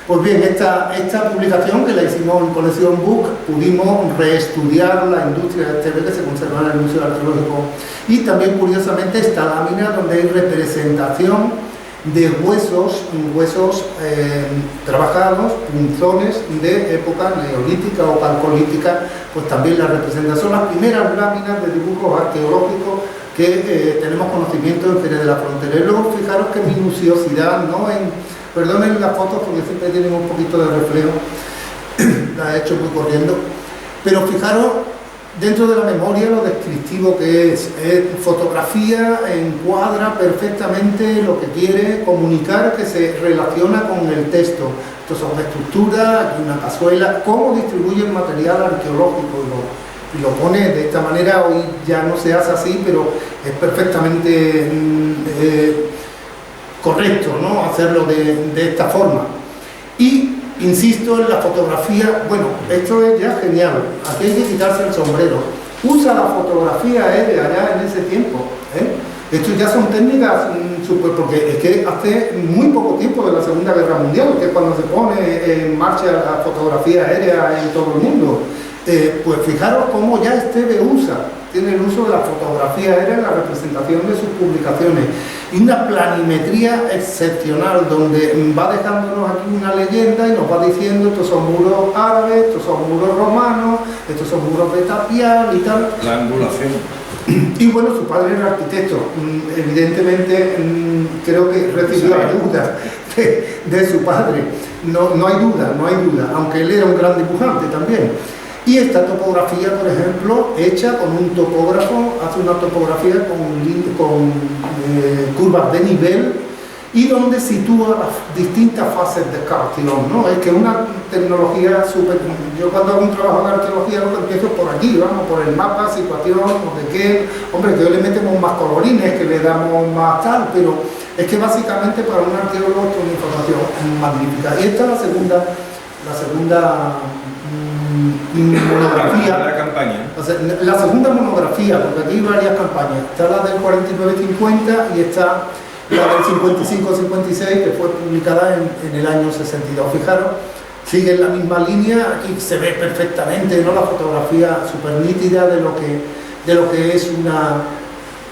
[SPEAKER 1] Pues bien, esta publicación que la hicimos en Colección Book, pudimos reestudiar la industria de Esteve que se conserva en el Museo Arqueológico y también curiosamente esta lámina donde hay representación de huesos trabajados, punzones de época neolítica o calcolítica, pues también la representan. Son las primeras láminas de dibujos arqueológicos que tenemos conocimiento en Jerez de la Frontera. Y luego fijaros qué minuciosidad, ¿no? Perdonen las fotos porque siempre tienen un poquito de reflejo, la he hecho muy corriendo, pero fijaros dentro de la memoria lo descriptivo que es. Fotografía encuadra perfectamente lo que quiere comunicar, que se relaciona con el texto. Estos son estructuras, aquí una cazuela, cómo distribuye el material arqueológico y lo pone de esta manera. Hoy ya no se hace así, pero es perfectamente correcto, ¿no?, hacerlo de esta forma. Y insisto en la fotografía. Bueno, esto es ya genial, aquí hay que quitarse el sombrero. Usa la fotografía aérea ya en ese tiempo, Esto ya son técnicas porque es que hace muy poco tiempo de la Segunda Guerra Mundial, que es cuando se pone en marcha la fotografía aérea en todo el mundo. Pues fijaros cómo ya Esteve tiene el uso de la fotografía aérea en la representación de sus publicaciones, y una planimetría excepcional donde va dejándonos aquí una leyenda y nos va diciendo: estos son muros árabes, estos son muros romanos, estos son muros de tapial y tal.
[SPEAKER 2] La angulación.
[SPEAKER 1] Y bueno, su padre era arquitecto, evidentemente creo que recibió ayuda de su padre, no hay duda, aunque él era un gran dibujante también. Y esta topografía, por ejemplo, hecha con un topógrafo, hace una topografía con curvas de nivel, y donde sitúa las distintas fases de Cartillon, ¿no? Es que es una tecnología súper. Yo cuando hago un trabajo de arqueología lo empiezo por aquí, vamos, por el mapa, situación, o de qué. Hombre, que hoy le metemos más colorines, que le damos más tal, pero es que básicamente para un arqueólogo esto es una información magnífica. Y esta es la segunda monografía.
[SPEAKER 2] La campaña.
[SPEAKER 1] O sea, la segunda monografía, porque aquí hay varias campañas. Está la del 49-50 y está la del 55-56, que fue publicada en el año 62. Fijaros, sigue en la misma línea. Aquí se ve perfectamente, ¿no?, la fotografía súper nítida de lo que es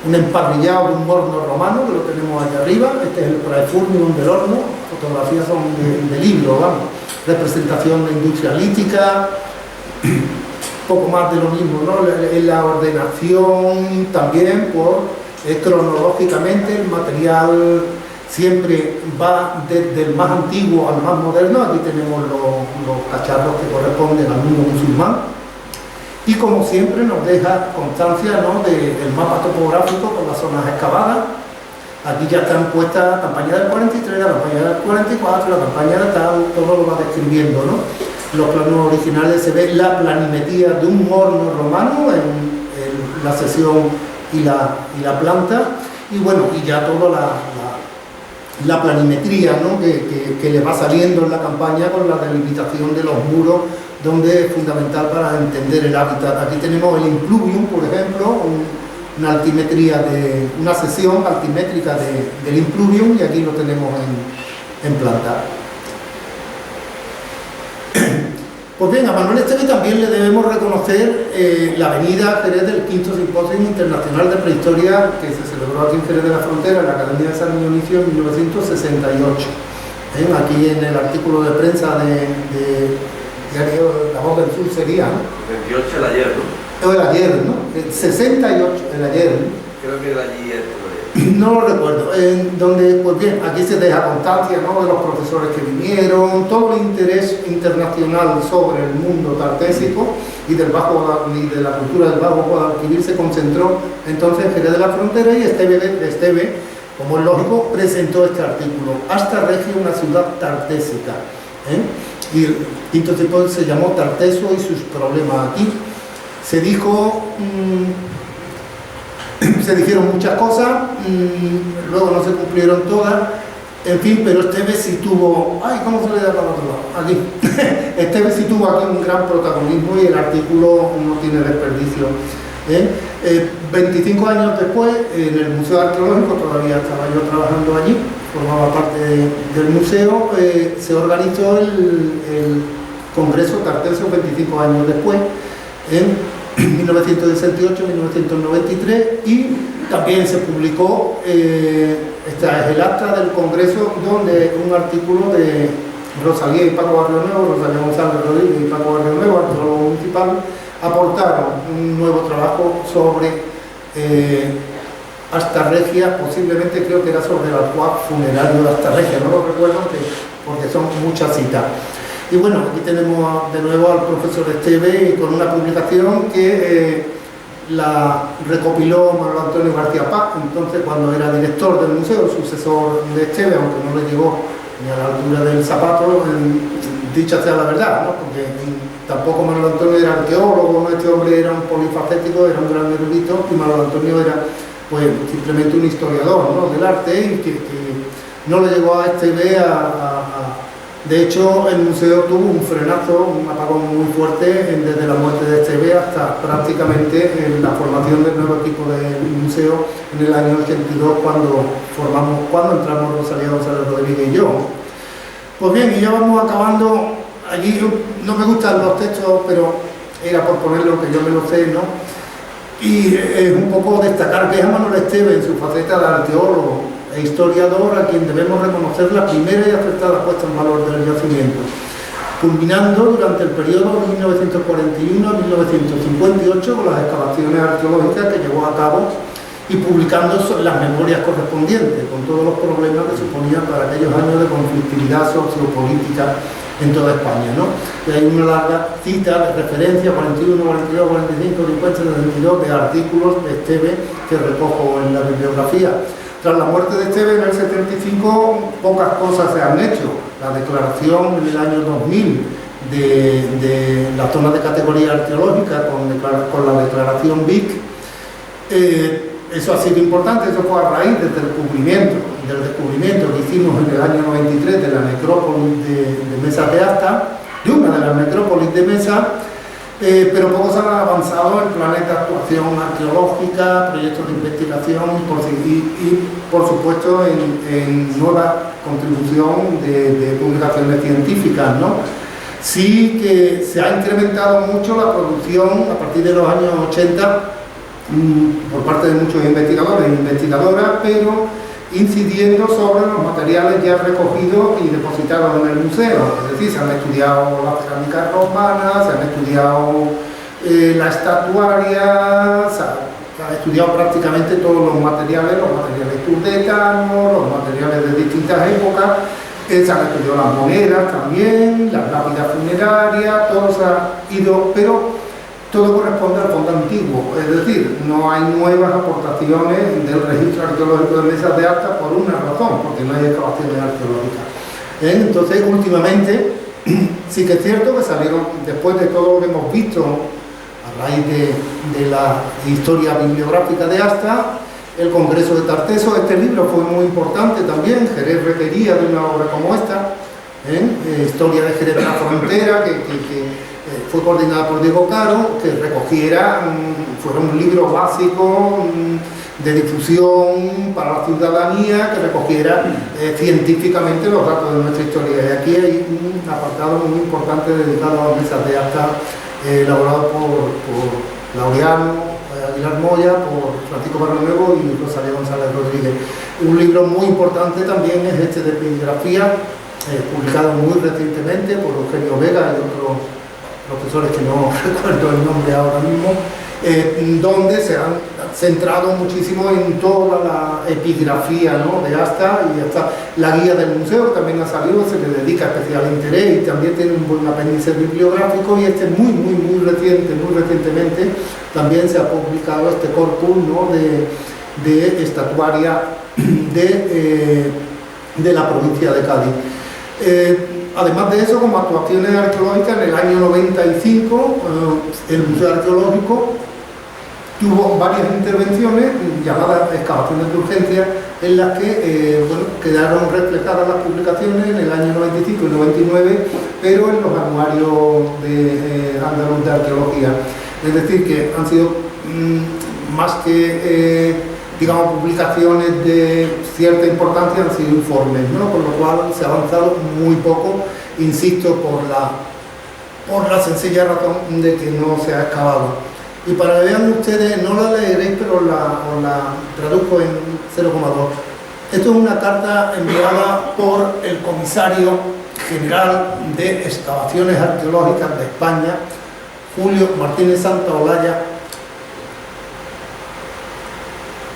[SPEAKER 1] un emparrillado de un horno romano, que lo tenemos allá arriba. Este es el praefurnium del horno. Fotografías son de libro, vamos. Representación de industria lítica, poco más de lo mismo, ¿no? En la ordenación también, cronológicamente, el material siempre va desde el más antiguo al más moderno. Aquí tenemos los cacharros que corresponden al mundo musulmán, y como siempre nos deja constancia, ¿no?, del mapa topográfico con las zonas excavadas. Aquí ya están puestas la campaña del 43, la campaña del 44, la campaña de tal, todo lo va describiendo, ¿no? Los planos originales se ve la planimetría de un horno romano en la sección y la planta, y bueno, y ya toda la planimetría, ¿no?, que le va saliendo en la campaña con la delimitación de los muros, donde es fundamental para entender el hábitat. Aquí tenemos el impluvium, por ejemplo, una sesión altimétrica del impluvium, y aquí lo tenemos en planta. Pues bien, a Manuel Esteve también le debemos reconocer la venida a Jerez del quinto Simposio Internacional de Prehistoria, que se celebró aquí en Jerez de la Frontera, en la Academia de San Dionisio, en 1968. Aquí en el artículo de prensa de Diario La Voz del Sur sería, ¿no?
[SPEAKER 3] 28 el ayer, ¿no?
[SPEAKER 1] O el ayer, ¿no? 68, el ayer, ¿no?
[SPEAKER 3] Creo que el ayer.
[SPEAKER 1] No lo recuerdo. Donde, pues bien, aquí se deja constancia, ¿no?, de los profesores que vinieron, todo el interés internacional sobre el mundo tartésico y de la cultura del Bajo Guadalquivir se concentró entonces en Jerez de la Frontera, y Esteve, como es lógico, presentó este artículo: Hasta Regia, una ciudad tartésica. Y el quinto tipo se llamó Tarteso y sus problemas. Aquí se dijeron muchas cosas, luego no se cumplieron todas, en fin, pero Esteve sí tuvo, ¿cómo se le da para el otro lado? Aquí, Esteve sí tuvo aquí un gran protagonismo, y el artículo no tiene desperdicio. 25 años después, en el Museo Arqueológico, todavía estaba yo trabajando allí, formaba parte del museo, se organizó el Congreso Tartesio 25 años después, en 1968-1993, y también se publicó, esta es el acta del Congreso, donde un artículo de Rosalía y Paco Barrio Nuevo, Rosalía González Rodríguez y Paco Barrio Nuevo, arqueólogo municipal, aportaron un nuevo trabajo sobre Hasta Regia, posiblemente creo que era sobre el actual funerario de Hasta Regia, no lo recuerdo porque son muchas citas. Y bueno, aquí tenemos de nuevo al profesor Esteve con una publicación que la recopiló Manuel Antonio García Paz, entonces cuando era director del museo, sucesor de Esteve, aunque no le llegó ni a la altura del zapato, dicha sea la verdad, ¿no? Porque tampoco Manuel Antonio era arqueólogo, ¿no? Este hombre era un polifacético, era un gran erudito, y Manuel Antonio era pues simplemente un historiador, ¿no?, del arte, y que no le llegó a Esteve de hecho, el museo tuvo un frenazo, un apagón muy fuerte desde la muerte de Esteve hasta prácticamente la formación del nuevo equipo del museo en el año 82, cuando entramos Rosalía González Rodríguez y yo. Pues bien, y ya vamos acabando. Allí no me gustan los textos, pero era por poner lo que yo me lo sé, ¿no? Y es un poco destacar que es a Manuel Esteve en su faceta de arqueólogo e historiador a quien debemos reconocer la primera y acertada puesta en valor del yacimiento, culminando durante el periodo de 1941 a 1958 con las excavaciones arqueológicas que llevó a cabo y publicando las memorias correspondientes, con todos los problemas que suponían para aquellos años de conflictividad sociopolítica en toda España, ¿no? Y hay una larga cita de referencia, 41, 42, 45, 50, 62, de artículos de Esteve que recojo en la bibliografía. Tras la muerte de Esteve en el 75, pocas cosas se han hecho. La declaración en el año 2000 de la zona de categoría arqueológica con la declaración BIC, eso ha sido importante. Eso fue a raíz del descubrimiento que hicimos en el año 93 de la necrópolis de Mesa de Asta, de una de las necrópolis de Mesa, pero poco se han avanzado en planes de actuación arqueológica, proyectos de investigación y por supuesto en nueva contribución de publicaciones científicas, ¿no? Sí que se ha incrementado mucho la producción a partir de los años 80 por parte de muchos investigadores e investigadoras, pero incidiendo sobre los materiales ya recogidos y depositados en el museo. Es decir, se han estudiado las cerámicas romanas, se han estudiado la estatuaria, se han estudiado prácticamente todos los materiales turdetanos, los materiales de distintas épocas, se han estudiado las monedas también, las lápidas funerarias, todo se ha ido, pero todo corresponde al fondo antiguo, es decir, no hay nuevas aportaciones del registro arqueológico de Mesas de Asta por una razón, porque no hay excavaciones arqueológicas. Entonces, últimamente, sí que es cierto que salieron, después de todo lo que hemos visto a raíz de la historia bibliográfica de Asta, el Congreso de Tarteso. Este libro fue muy importante también. Jerez requería de una obra como esta, Historia de Jerez de la Frontera, que fue coordinada por Diego Caro, que recogiera, fuera un libro básico de difusión para la ciudadanía, que recogiera científicamente los datos de nuestra historia. Y aquí hay un apartado muy importante dedicado a las Mesas de Asta, elaborado por Laureano Aguilar Moya, por Francisco Barrio y Rosalía González Rodríguez. Un libro muy importante también es este de epigrafía, publicado muy recientemente por Eugenio Vega y otros profesores que no recuerdo el nombre ahora mismo, donde se han centrado muchísimo en toda la epigrafía, ¿no?, de Asta, y hasta la guía del museo también ha salido, se le dedica especial interés y también tiene un buen apéndice bibliográfico. Y este muy recientemente también se ha publicado este corpus, ¿no?, de estatuaria de la provincia de Cádiz. Además de eso, como actuaciones arqueológicas, en el año 95 el Museo Arqueológico tuvo varias intervenciones llamadas excavaciones de urgencia, en las que quedaron reflejadas las publicaciones en el año 95 y 99, pero en los anuarios de andaluz de arqueología. Es decir, que han sido más que digamos, publicaciones de cierta importancia, han sido informes, ¿no? Con lo cual se ha avanzado muy poco, insisto, por la sencilla razón de que no se ha excavado. Y para que vean ustedes, no la leeréis, pero os la traduzco en 0,2. Esto es una carta enviada por el comisario general de excavaciones arqueológicas de España, Julio Martínez Santaolalla,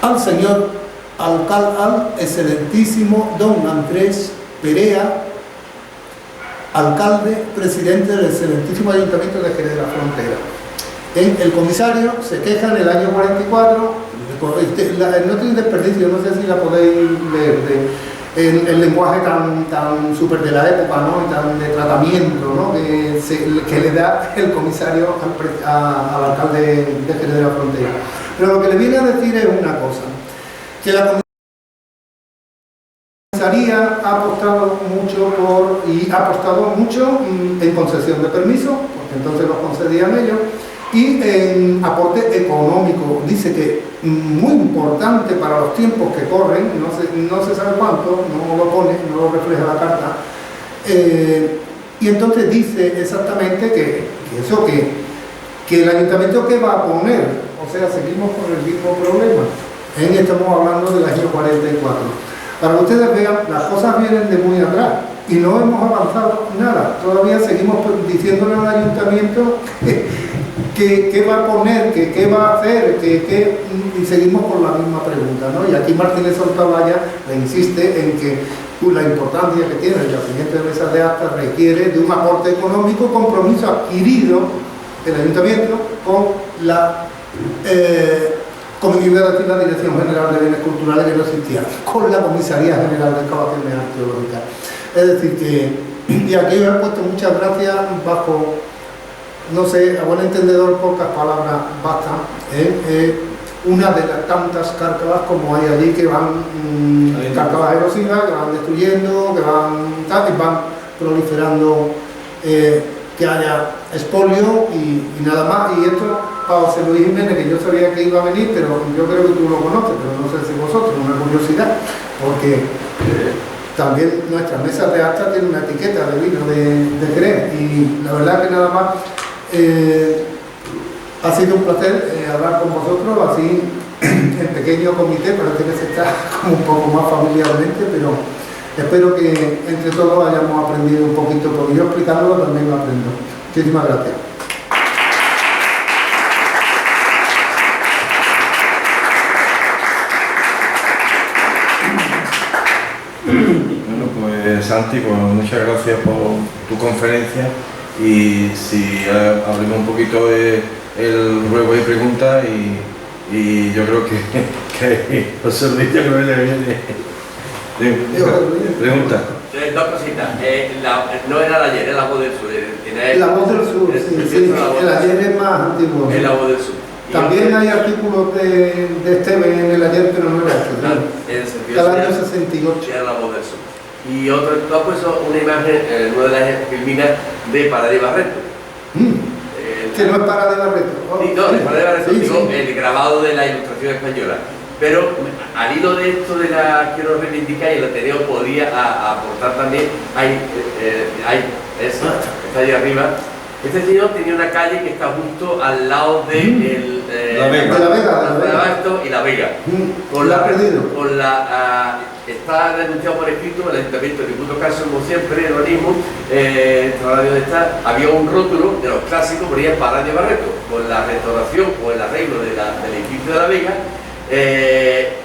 [SPEAKER 1] al señor al excelentísimo don Andrés Perea, alcalde, presidente del excelentísimo Ayuntamiento de Jerez de la Frontera. El comisario se queja en el año 44, no tiene desperdicio, no sé si la podéis leer, el lenguaje tan súper de la época, ¿no? Y tan de tratamiento, ¿no? que le da el comisario al alcalde de Jerez de la Frontera. Pero lo que le viene a decir es una cosa, que la comisaría ha apostado mucho en concesión de permisos, porque entonces los concedían ellos, y en aporte económico. Dice que muy importante para los tiempos que corren, no se sabe cuánto, no lo pone, no lo refleja la carta, y entonces dice exactamente que el ayuntamiento que va a poner, o sea, seguimos con el mismo problema, estamos hablando del año 44. Para que ustedes vean, las cosas vienen de muy atrás y no hemos avanzado nada, todavía seguimos diciéndole al ayuntamiento qué va a poner, qué va a hacer, y seguimos con la misma pregunta, ¿no? Y aquí Martínez Santavalla le insiste en que la importancia que tiene el yacimiento de mesas de actas requiere de un aporte económico, compromiso adquirido del ayuntamiento con la la Dirección General de Bienes Culturales, que no existía, con la Comisaría General de Excavaciones Arqueológicas. Es decir que, y aquí os he puesto muchas gracias bajo, no sé, a buen entendedor, pocas palabras bastan, una de las tantas cárcavas como hay allí que van, cárcavas erosivas, que van destruyendo, que van proliferando, que haya expolio y nada más. Y esto para José Luis Jiménez, que yo sabía que iba a venir, pero yo creo que tú lo conoces, pero no sé si vosotros, una curiosidad, porque también nuestras mesas de actas tienen una etiqueta de vino de Jerez, y la verdad que nada más ha sido un placer hablar con vosotros, así en pequeño comité, parece que se está como un poco más familiarmente, pero espero que entre todos hayamos aprendido un poquito, porque yo explicándolo también lo aprendo. Muchísimas gracias.
[SPEAKER 2] Bueno, pues Santi, pues muchas gracias por tu conferencia, y si abrimos un poquito el ruego y preguntas, y yo creo que José Luis, yo creo que le viene pregunta.
[SPEAKER 3] Dos cositas. No era el ayer, es la voz del sur.
[SPEAKER 1] La voz del sur, sí. El ayer es más antiguo.
[SPEAKER 3] Es la voz del sur.
[SPEAKER 1] También hay artículos de Esteban en el ayer, pero no era este. Cada año 68.
[SPEAKER 3] Era la voz del sur. Y otro, tú has puesto una imagen, una de las filminas de Paradis Barreto.
[SPEAKER 1] Que no es Paradis Barreto.
[SPEAKER 3] No, de Paradis Barreto, digo, el grabado de la Ilustración española. Pero al hilo de esto quiero reivindicar, y el Ateneo podía aportar también, eso, está ahí arriba. Este señor tenía una calle que está justo al lado de
[SPEAKER 2] La Vega.
[SPEAKER 3] Y La Vega. Está denunciado por escrito el Ayuntamiento, el diputado caso, como siempre, el urbanismo, donde está, había un rótulo de los clásicos, ponía Paradis Barreto. Con la restauración o el arreglo del edificio de La Vega,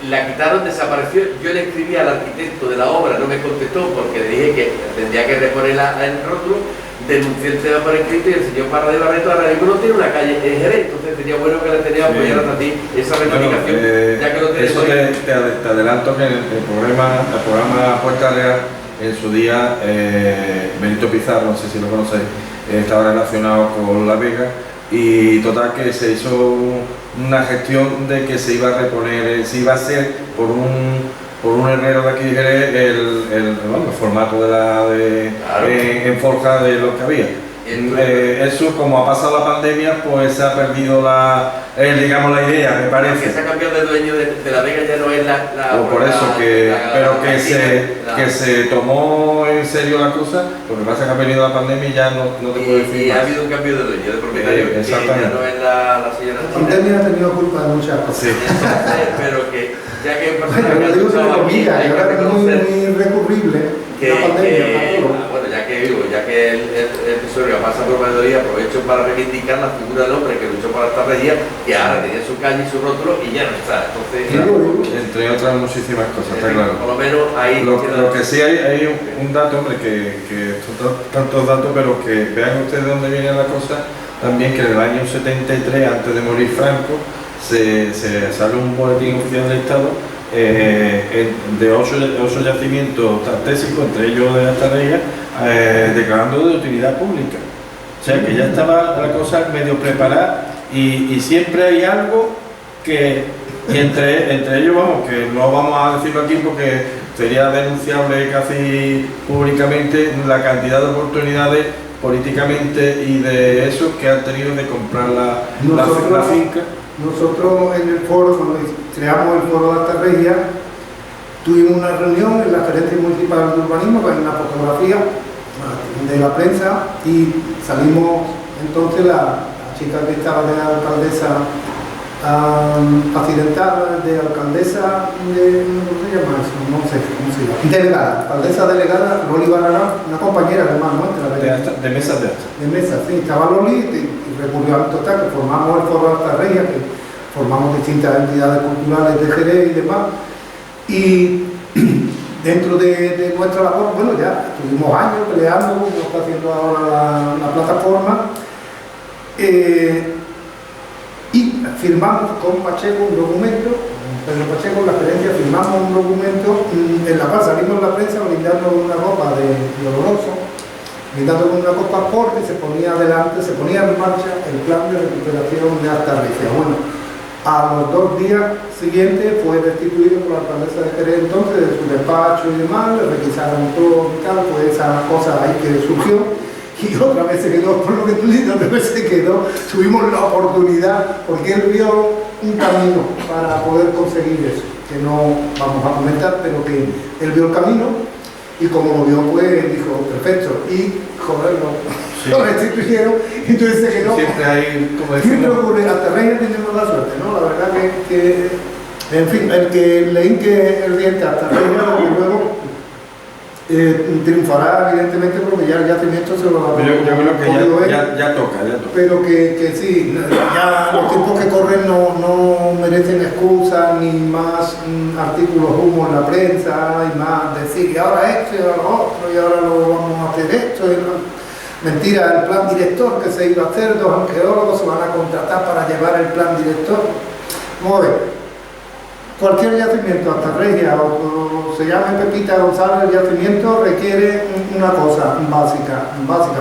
[SPEAKER 3] la quitaron, desapareció. Yo le escribí al arquitecto de la obra, no me contestó porque le dije que tendría que reponer el rótulo. Denuncié el tema por escrito, y el señor Paradis Barreto ahora mismo no tiene una calle en Jerez, entonces sería bueno que le tenía apoyar a ti esa reivindicación, ya que lo tenemos.
[SPEAKER 2] Eso te adelanto que el programa Puerta Real, en su día, Benito Pizarro, no sé si lo conocéis, estaba relacionado con La Vega, y total que se hizo una gestión de que se iba a reponer, se iba a hacer por un herrero de aquí de Jerez el formato en forja de lo que había. Eso, como ha pasado la pandemia, pues se ha perdido digamos la idea, me parece.
[SPEAKER 3] Que se ha cambiado de dueño de La Vega, ya no es
[SPEAKER 2] por eso que se tomó en serio la cosa. Lo que pasa es que ha venido la pandemia y ya no te puedo decir.
[SPEAKER 3] Y ha habido un cambio de dueño, de propietario,
[SPEAKER 2] exactamente.
[SPEAKER 3] Ya no es la señora.
[SPEAKER 1] La pandemia ha tenido culpa de muchas cosas.
[SPEAKER 2] Sí.
[SPEAKER 3] Pero que ya que
[SPEAKER 1] bueno, lo digo entre comillas, y ahora es muy recurrible la pandemia.
[SPEAKER 3] Bueno, ya que el tesorero pasa por Valladolid, aprovecho para reivindicar la figura del hombre que luchó por esta regia, que ahora tenía su calle y su rótulo y ya no está. Entonces,
[SPEAKER 2] entre otras muchísimas cosas, está claro.
[SPEAKER 3] por lo menos ahí...
[SPEAKER 2] Lo que sí hay un dato, hombre, que son tantos datos, pero que vean ustedes dónde viene la cosa, también que en el año 73, antes de morir Franco, se sale un boletín oficial del Estado de 8 yacimientos tartésicos, entre ellos de Astarreía, declarando de utilidad pública. O sea que ya estaba la cosa medio preparada y siempre hay algo que entre ellos, vamos, que no vamos a decirlo aquí porque sería denunciable casi públicamente la cantidad de oportunidades políticamente y de eso que han tenido de comprar la finca.
[SPEAKER 1] Nosotros en el foro, cuando creamos el foro de Astarreía, tuvimos una reunión en la Gerencia Municipal de Urbanismo con una fotografía de la prensa y salimos entonces la chica que estaba de alcaldesa accidentada, de alcaldesa de, ¿cómo se llama eso? No sé cómo se llama. Delegada, alcaldesa delegada, Loli Barragán, una compañera además nuestra.
[SPEAKER 2] De mesas de acta.
[SPEAKER 1] De mesa, sí, estaba Loli y recurrió al total, que formamos el foro de Astarreía, que formamos distintas entidades culturales de Jerez y demás. Y dentro de nuestra labor, bueno, ya tuvimos años peleando, como está haciendo ahora la plataforma. Y firmamos con Pacheco un documento, Pedro Pacheco, la gerencia, firmamos un documento en la cual salimos en la prensa brindando una copa de oloroso, brindando con una copa porque se ponía en marcha el plan de recuperación de Astarreía. Bueno, a los 2 días siguientes fue destituido por la alcaldesa de Jerez entonces de su despacho y demás, le requisaron todo y tal, pues esa cosa ahí que surgió. Y otra vez se quedó, por lo que tú dices, otra vez se quedó, tuvimos la oportunidad, porque él vio un camino para poder conseguir eso, que no vamos a comentar, pero que él vio el camino y como lo vio, pues dijo, perfecto, y joder, lo restituyeron, entonces se quedó.
[SPEAKER 2] Siempre hay, como
[SPEAKER 1] siempre ocurre, Astarreía tenemos la suerte, ¿no? La verdad que en fin, el que le hinque el diente a Astarreía, desde luego, triunfará evidentemente porque ya el yacimiento se lo va a
[SPEAKER 2] yo creo que ya toca.
[SPEAKER 1] Pero que sí, ya los tiempos que corren no merecen excusas ni más artículos humo en la prensa y más decir y ahora esto y ahora lo otro y ahora lo vamos a hacer esto mentira, el plan director que se iba a hacer, 2 arqueólogos se van a contratar para llevar el plan director. Vamos a ver. Cualquier yacimiento, Astarreía o se llame Pepita González, el yacimiento requiere una cosa básica.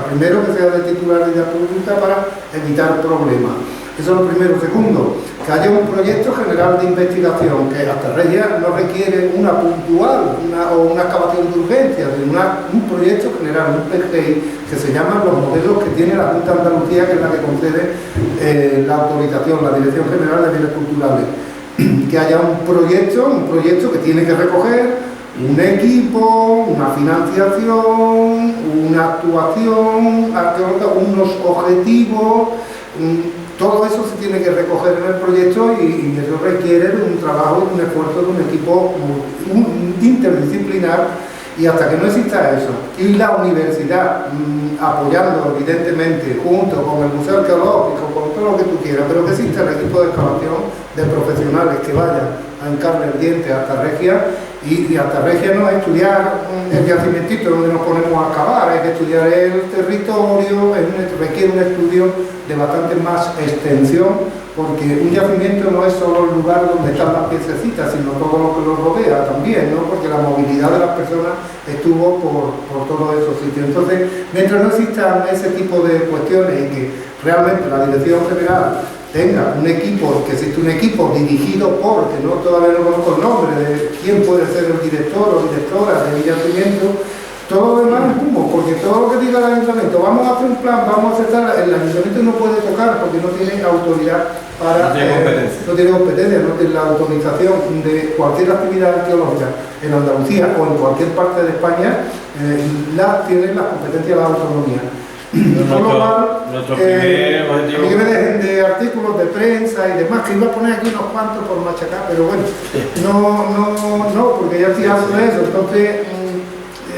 [SPEAKER 1] Primero, que sea de titularidad pública para evitar problemas. Eso es lo primero. Segundo, que haya un proyecto general de investigación, que Astarreía no requiere una puntual o una excavación de urgencia, sino un proyecto general, un PGI, que se llaman los modelos que tiene la Junta de Andalucía, que es la que concede la autorización, la Dirección General de Bienes Culturales. Que haya un proyecto que tiene que recoger un equipo, una financiación, una actuación arqueológica, unos objetivos, todo eso se tiene que recoger en el proyecto y eso requiere de un trabajo, de un esfuerzo de un equipo interdisciplinar. Y hasta que no exista eso, y la universidad apoyando evidentemente junto con el Museo Arqueológico, con todo lo que tú quieras, pero que exista el equipo de excavación de profesionales que vayan a hincarle el diente a Astarreía, y Astarreía no es estudiar el yacimientito donde nos ponemos a excavar, hay que estudiar el territorio, requiere un estudio de bastante más extensión, porque un yacimiento no es solo el lugar donde están las piececitas, sino todo lo que lo rodea también, ¿no? Porque la movilidad de las personas estuvo por todos esos sitios. Entonces, mientras no existan ese tipo de cuestiones y que realmente la Dirección General tenga un equipo, que existe un equipo dirigido por, que no todavía no conozco el nombre de quién puede ser el director o directora del yacimiento, todo lo demás es humo, porque todo lo que diga el ayuntamiento, vamos a hacer un plan, vamos a aceptar, el ayuntamiento no puede tocar porque no tiene autoridad para... No tiene competencia, no tiene la autorización de cualquier actividad arqueológica en Andalucía o en cualquier parte de España, tienen las competencias de la autonomía. Por lo cual, a mí que me dejen de artículos de prensa y demás, que iba a poner aquí unos cuantos por machacar, pero bueno, no, porque ya estoy hablando de eso, entonces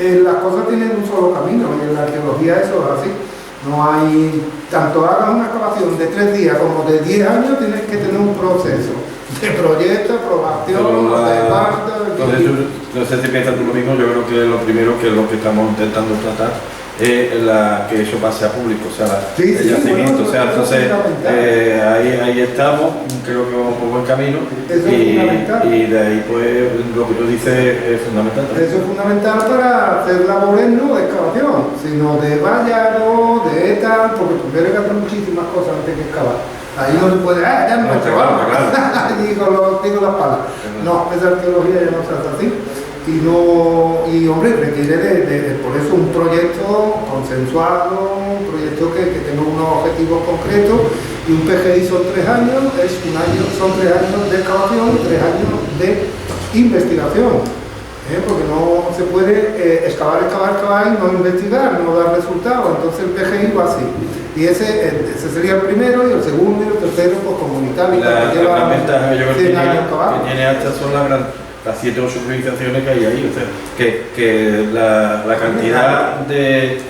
[SPEAKER 1] las cosas tienen un solo camino y en la arqueología eso es así. No hay, tanto hagas una excavación de 3 días como de 10 años, tienes que tener un proceso de proyecto, aprobación, de parte.
[SPEAKER 2] No sé si piensas tú lo mismo, yo creo que lo primero que es lo que estamos intentando tratar es que eso pase a público, o sea,
[SPEAKER 1] Sí,
[SPEAKER 2] el yacimiento,
[SPEAKER 1] bueno,
[SPEAKER 2] o sea,
[SPEAKER 1] eso
[SPEAKER 2] entonces
[SPEAKER 1] es fundamental.
[SPEAKER 2] ahí estamos, creo que vamos por buen camino
[SPEAKER 1] Eso es fundamental.
[SPEAKER 2] y de ahí pues lo que tú dices es fundamental también.
[SPEAKER 1] Eso es fundamental para hacer labores no de excavación, sino de vallado, de tal, porque tú tienes que hacer muchísimas cosas antes que excavar. Ahí no se puede, ya no
[SPEAKER 2] No, está claro, está claro.
[SPEAKER 1] digo las palas. No, esa arqueología ya no se hace así. Y hombre, requiere por eso un proyecto consensuado, un proyecto que tenga unos objetivos concretos, y un PGI son 3 años, son 3 años de excavación y 3 años de investigación. Porque no se puede excavar y no investigar, no dar resultados. Entonces el PGI va así. Y ese sería el primero, y el segundo y el tercero, pues comunitario.
[SPEAKER 2] La gran ventaja yo creo que
[SPEAKER 1] 100 años
[SPEAKER 2] que tiene hasta son las 7 o 8 civilizaciones que hay ahí, o sea, que la cantidad de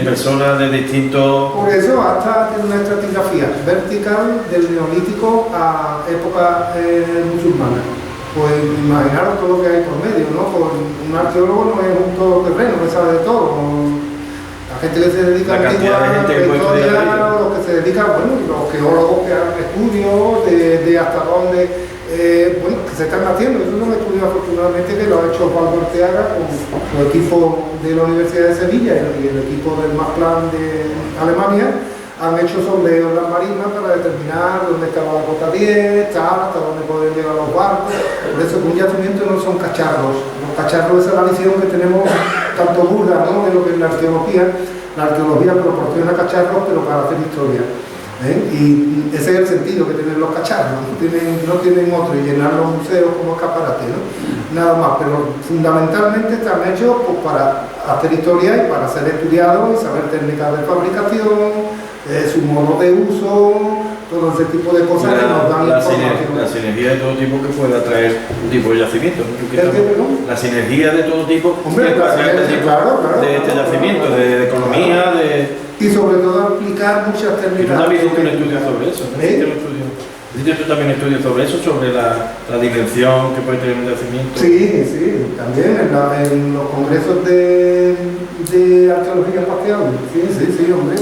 [SPEAKER 2] personas de distintos...
[SPEAKER 1] Por eso hasta tiene una estratigrafía vertical del neolítico a época musulmana. Pues imaginaros todo lo que hay por medio, ¿no? Pues un arqueólogo no es un todoterreno, que sabe de todo. La gente que se dedica a la historia, los que se dedican, bueno, los geólogos que hagan estudios de hasta dónde, bueno, que se están haciendo. Eso es un estudio afortunadamente que lo ha hecho Osvaldo Arteaga con su equipo de la Universidad de Sevilla y el equipo del Max-Plan de Alemania. Han hecho sondeos en las marinas para determinar dónde estaba la cota 10, hasta dónde pueden llegar los barcos. Por eso un yacimiento no son cacharros. Los cacharros, esa es la visión que tenemos tanto burda, ¿no?, de lo que es la arqueología. La arqueología proporciona cacharros, pero para hacer historia. Y ese es el sentido que tienen los cacharros. No tienen otro, y llenar los museos como escaparate, ¿no? Nada más, pero fundamentalmente están hechos pues, para hacer historia y para ser estudiados y saber técnicas de fabricación, su modo de uso, todo ese tipo de cosas que nos dan información.
[SPEAKER 2] La sinergia de todo tipo que pueda traer un tipo de yacimiento, ¿no? La sinergia de todo tipo,
[SPEAKER 1] hombre, claro,
[SPEAKER 2] de este yacimiento, de economía,
[SPEAKER 1] y sobre todo aplicar muchas técnicas.
[SPEAKER 2] ¿Tú también hiciste un estudio sobre eso? ¿Hiciste tú también estudios sobre eso, sobre la dimensión que puede tener un yacimiento?
[SPEAKER 1] Sí, también en los congresos de arqueología espacial. Sí, hombre.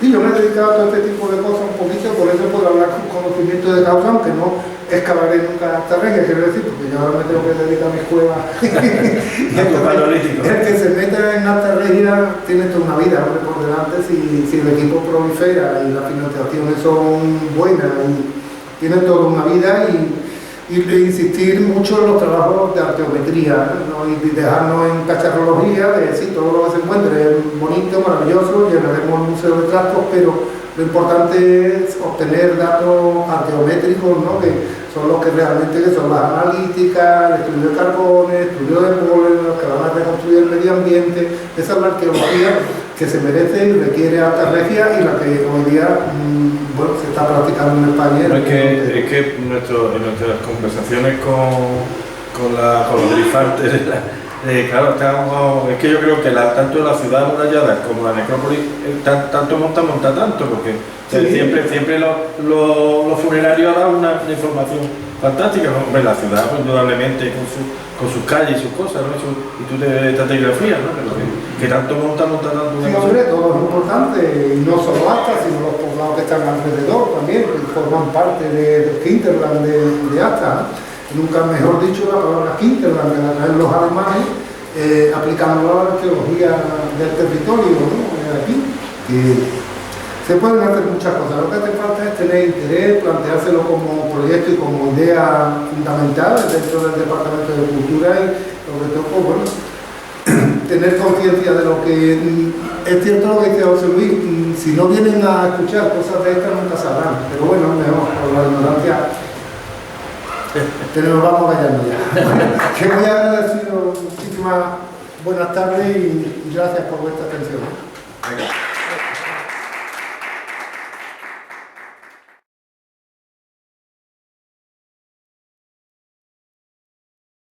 [SPEAKER 1] Y yo me he dedicado a todo este tipo de cosas un poquito, por eso puedo hablar con conocimiento de causa, aunque no excavaré nunca hasta Regia, quiero decir, porque yo ahora me tengo que dedicar a mis cuevas. El que se meta en Alta Regia tiene toda una vida, hombre, por delante, si el equipo prolifera y las financiaciones son buenas y tienen toda una vida, y insistir mucho en los trabajos de arqueometría, ¿no? Y dejarnos en cacharrología, de decir todo lo que se encuentre es bonito, maravilloso, llenaremos el museo de trastos, pero lo importante es obtener datos arqueométricos, ¿no?, que son los que realmente son las analíticas, el estudio de carbones, el estudio de polen, los que van a reconstruir el medio ambiente. Esa es la arqueología que se merece y requiere Alta Regia, y la que hoy día bueno, se está practicando en España.
[SPEAKER 2] Es que en nuestras conversaciones con los grifantes, claro, es que yo creo que tanto la ciudad amurallada como la necrópolis, tanto monta tanto, porque siempre los funerarios dan una información fantástica, ¿no? Hombre, la ciudad, pues, indudablemente, con sus calles y sus cosas, ¿no? Y tú te estratigrafías, ¿no? Pero que tanto monta tanto.
[SPEAKER 1] Sí, hombre, todo es importante, y no solo Asta, sino los poblados que están alrededor también, que forman parte del hinterland de Asta, ¿no? Nunca mejor dicho la palabra hinterland, que la traen los alemanes, aplicando la arqueología del territorio, ¿no? Aquí. Se pueden hacer muchas cosas, lo que hace falta es tener interés, planteárselo como proyecto y como idea fundamental dentro del Departamento de Cultura, y sobre todo, pues, bueno, tener conciencia de lo que es cierto lo que dice José Luis. Si no vienen a escuchar cosas de estas nunca sabrán, pero bueno, mejor por la ignorancia nos vamos callando ya. Que muy agradecido, muchísimas buenas tardes y gracias por vuestra atención.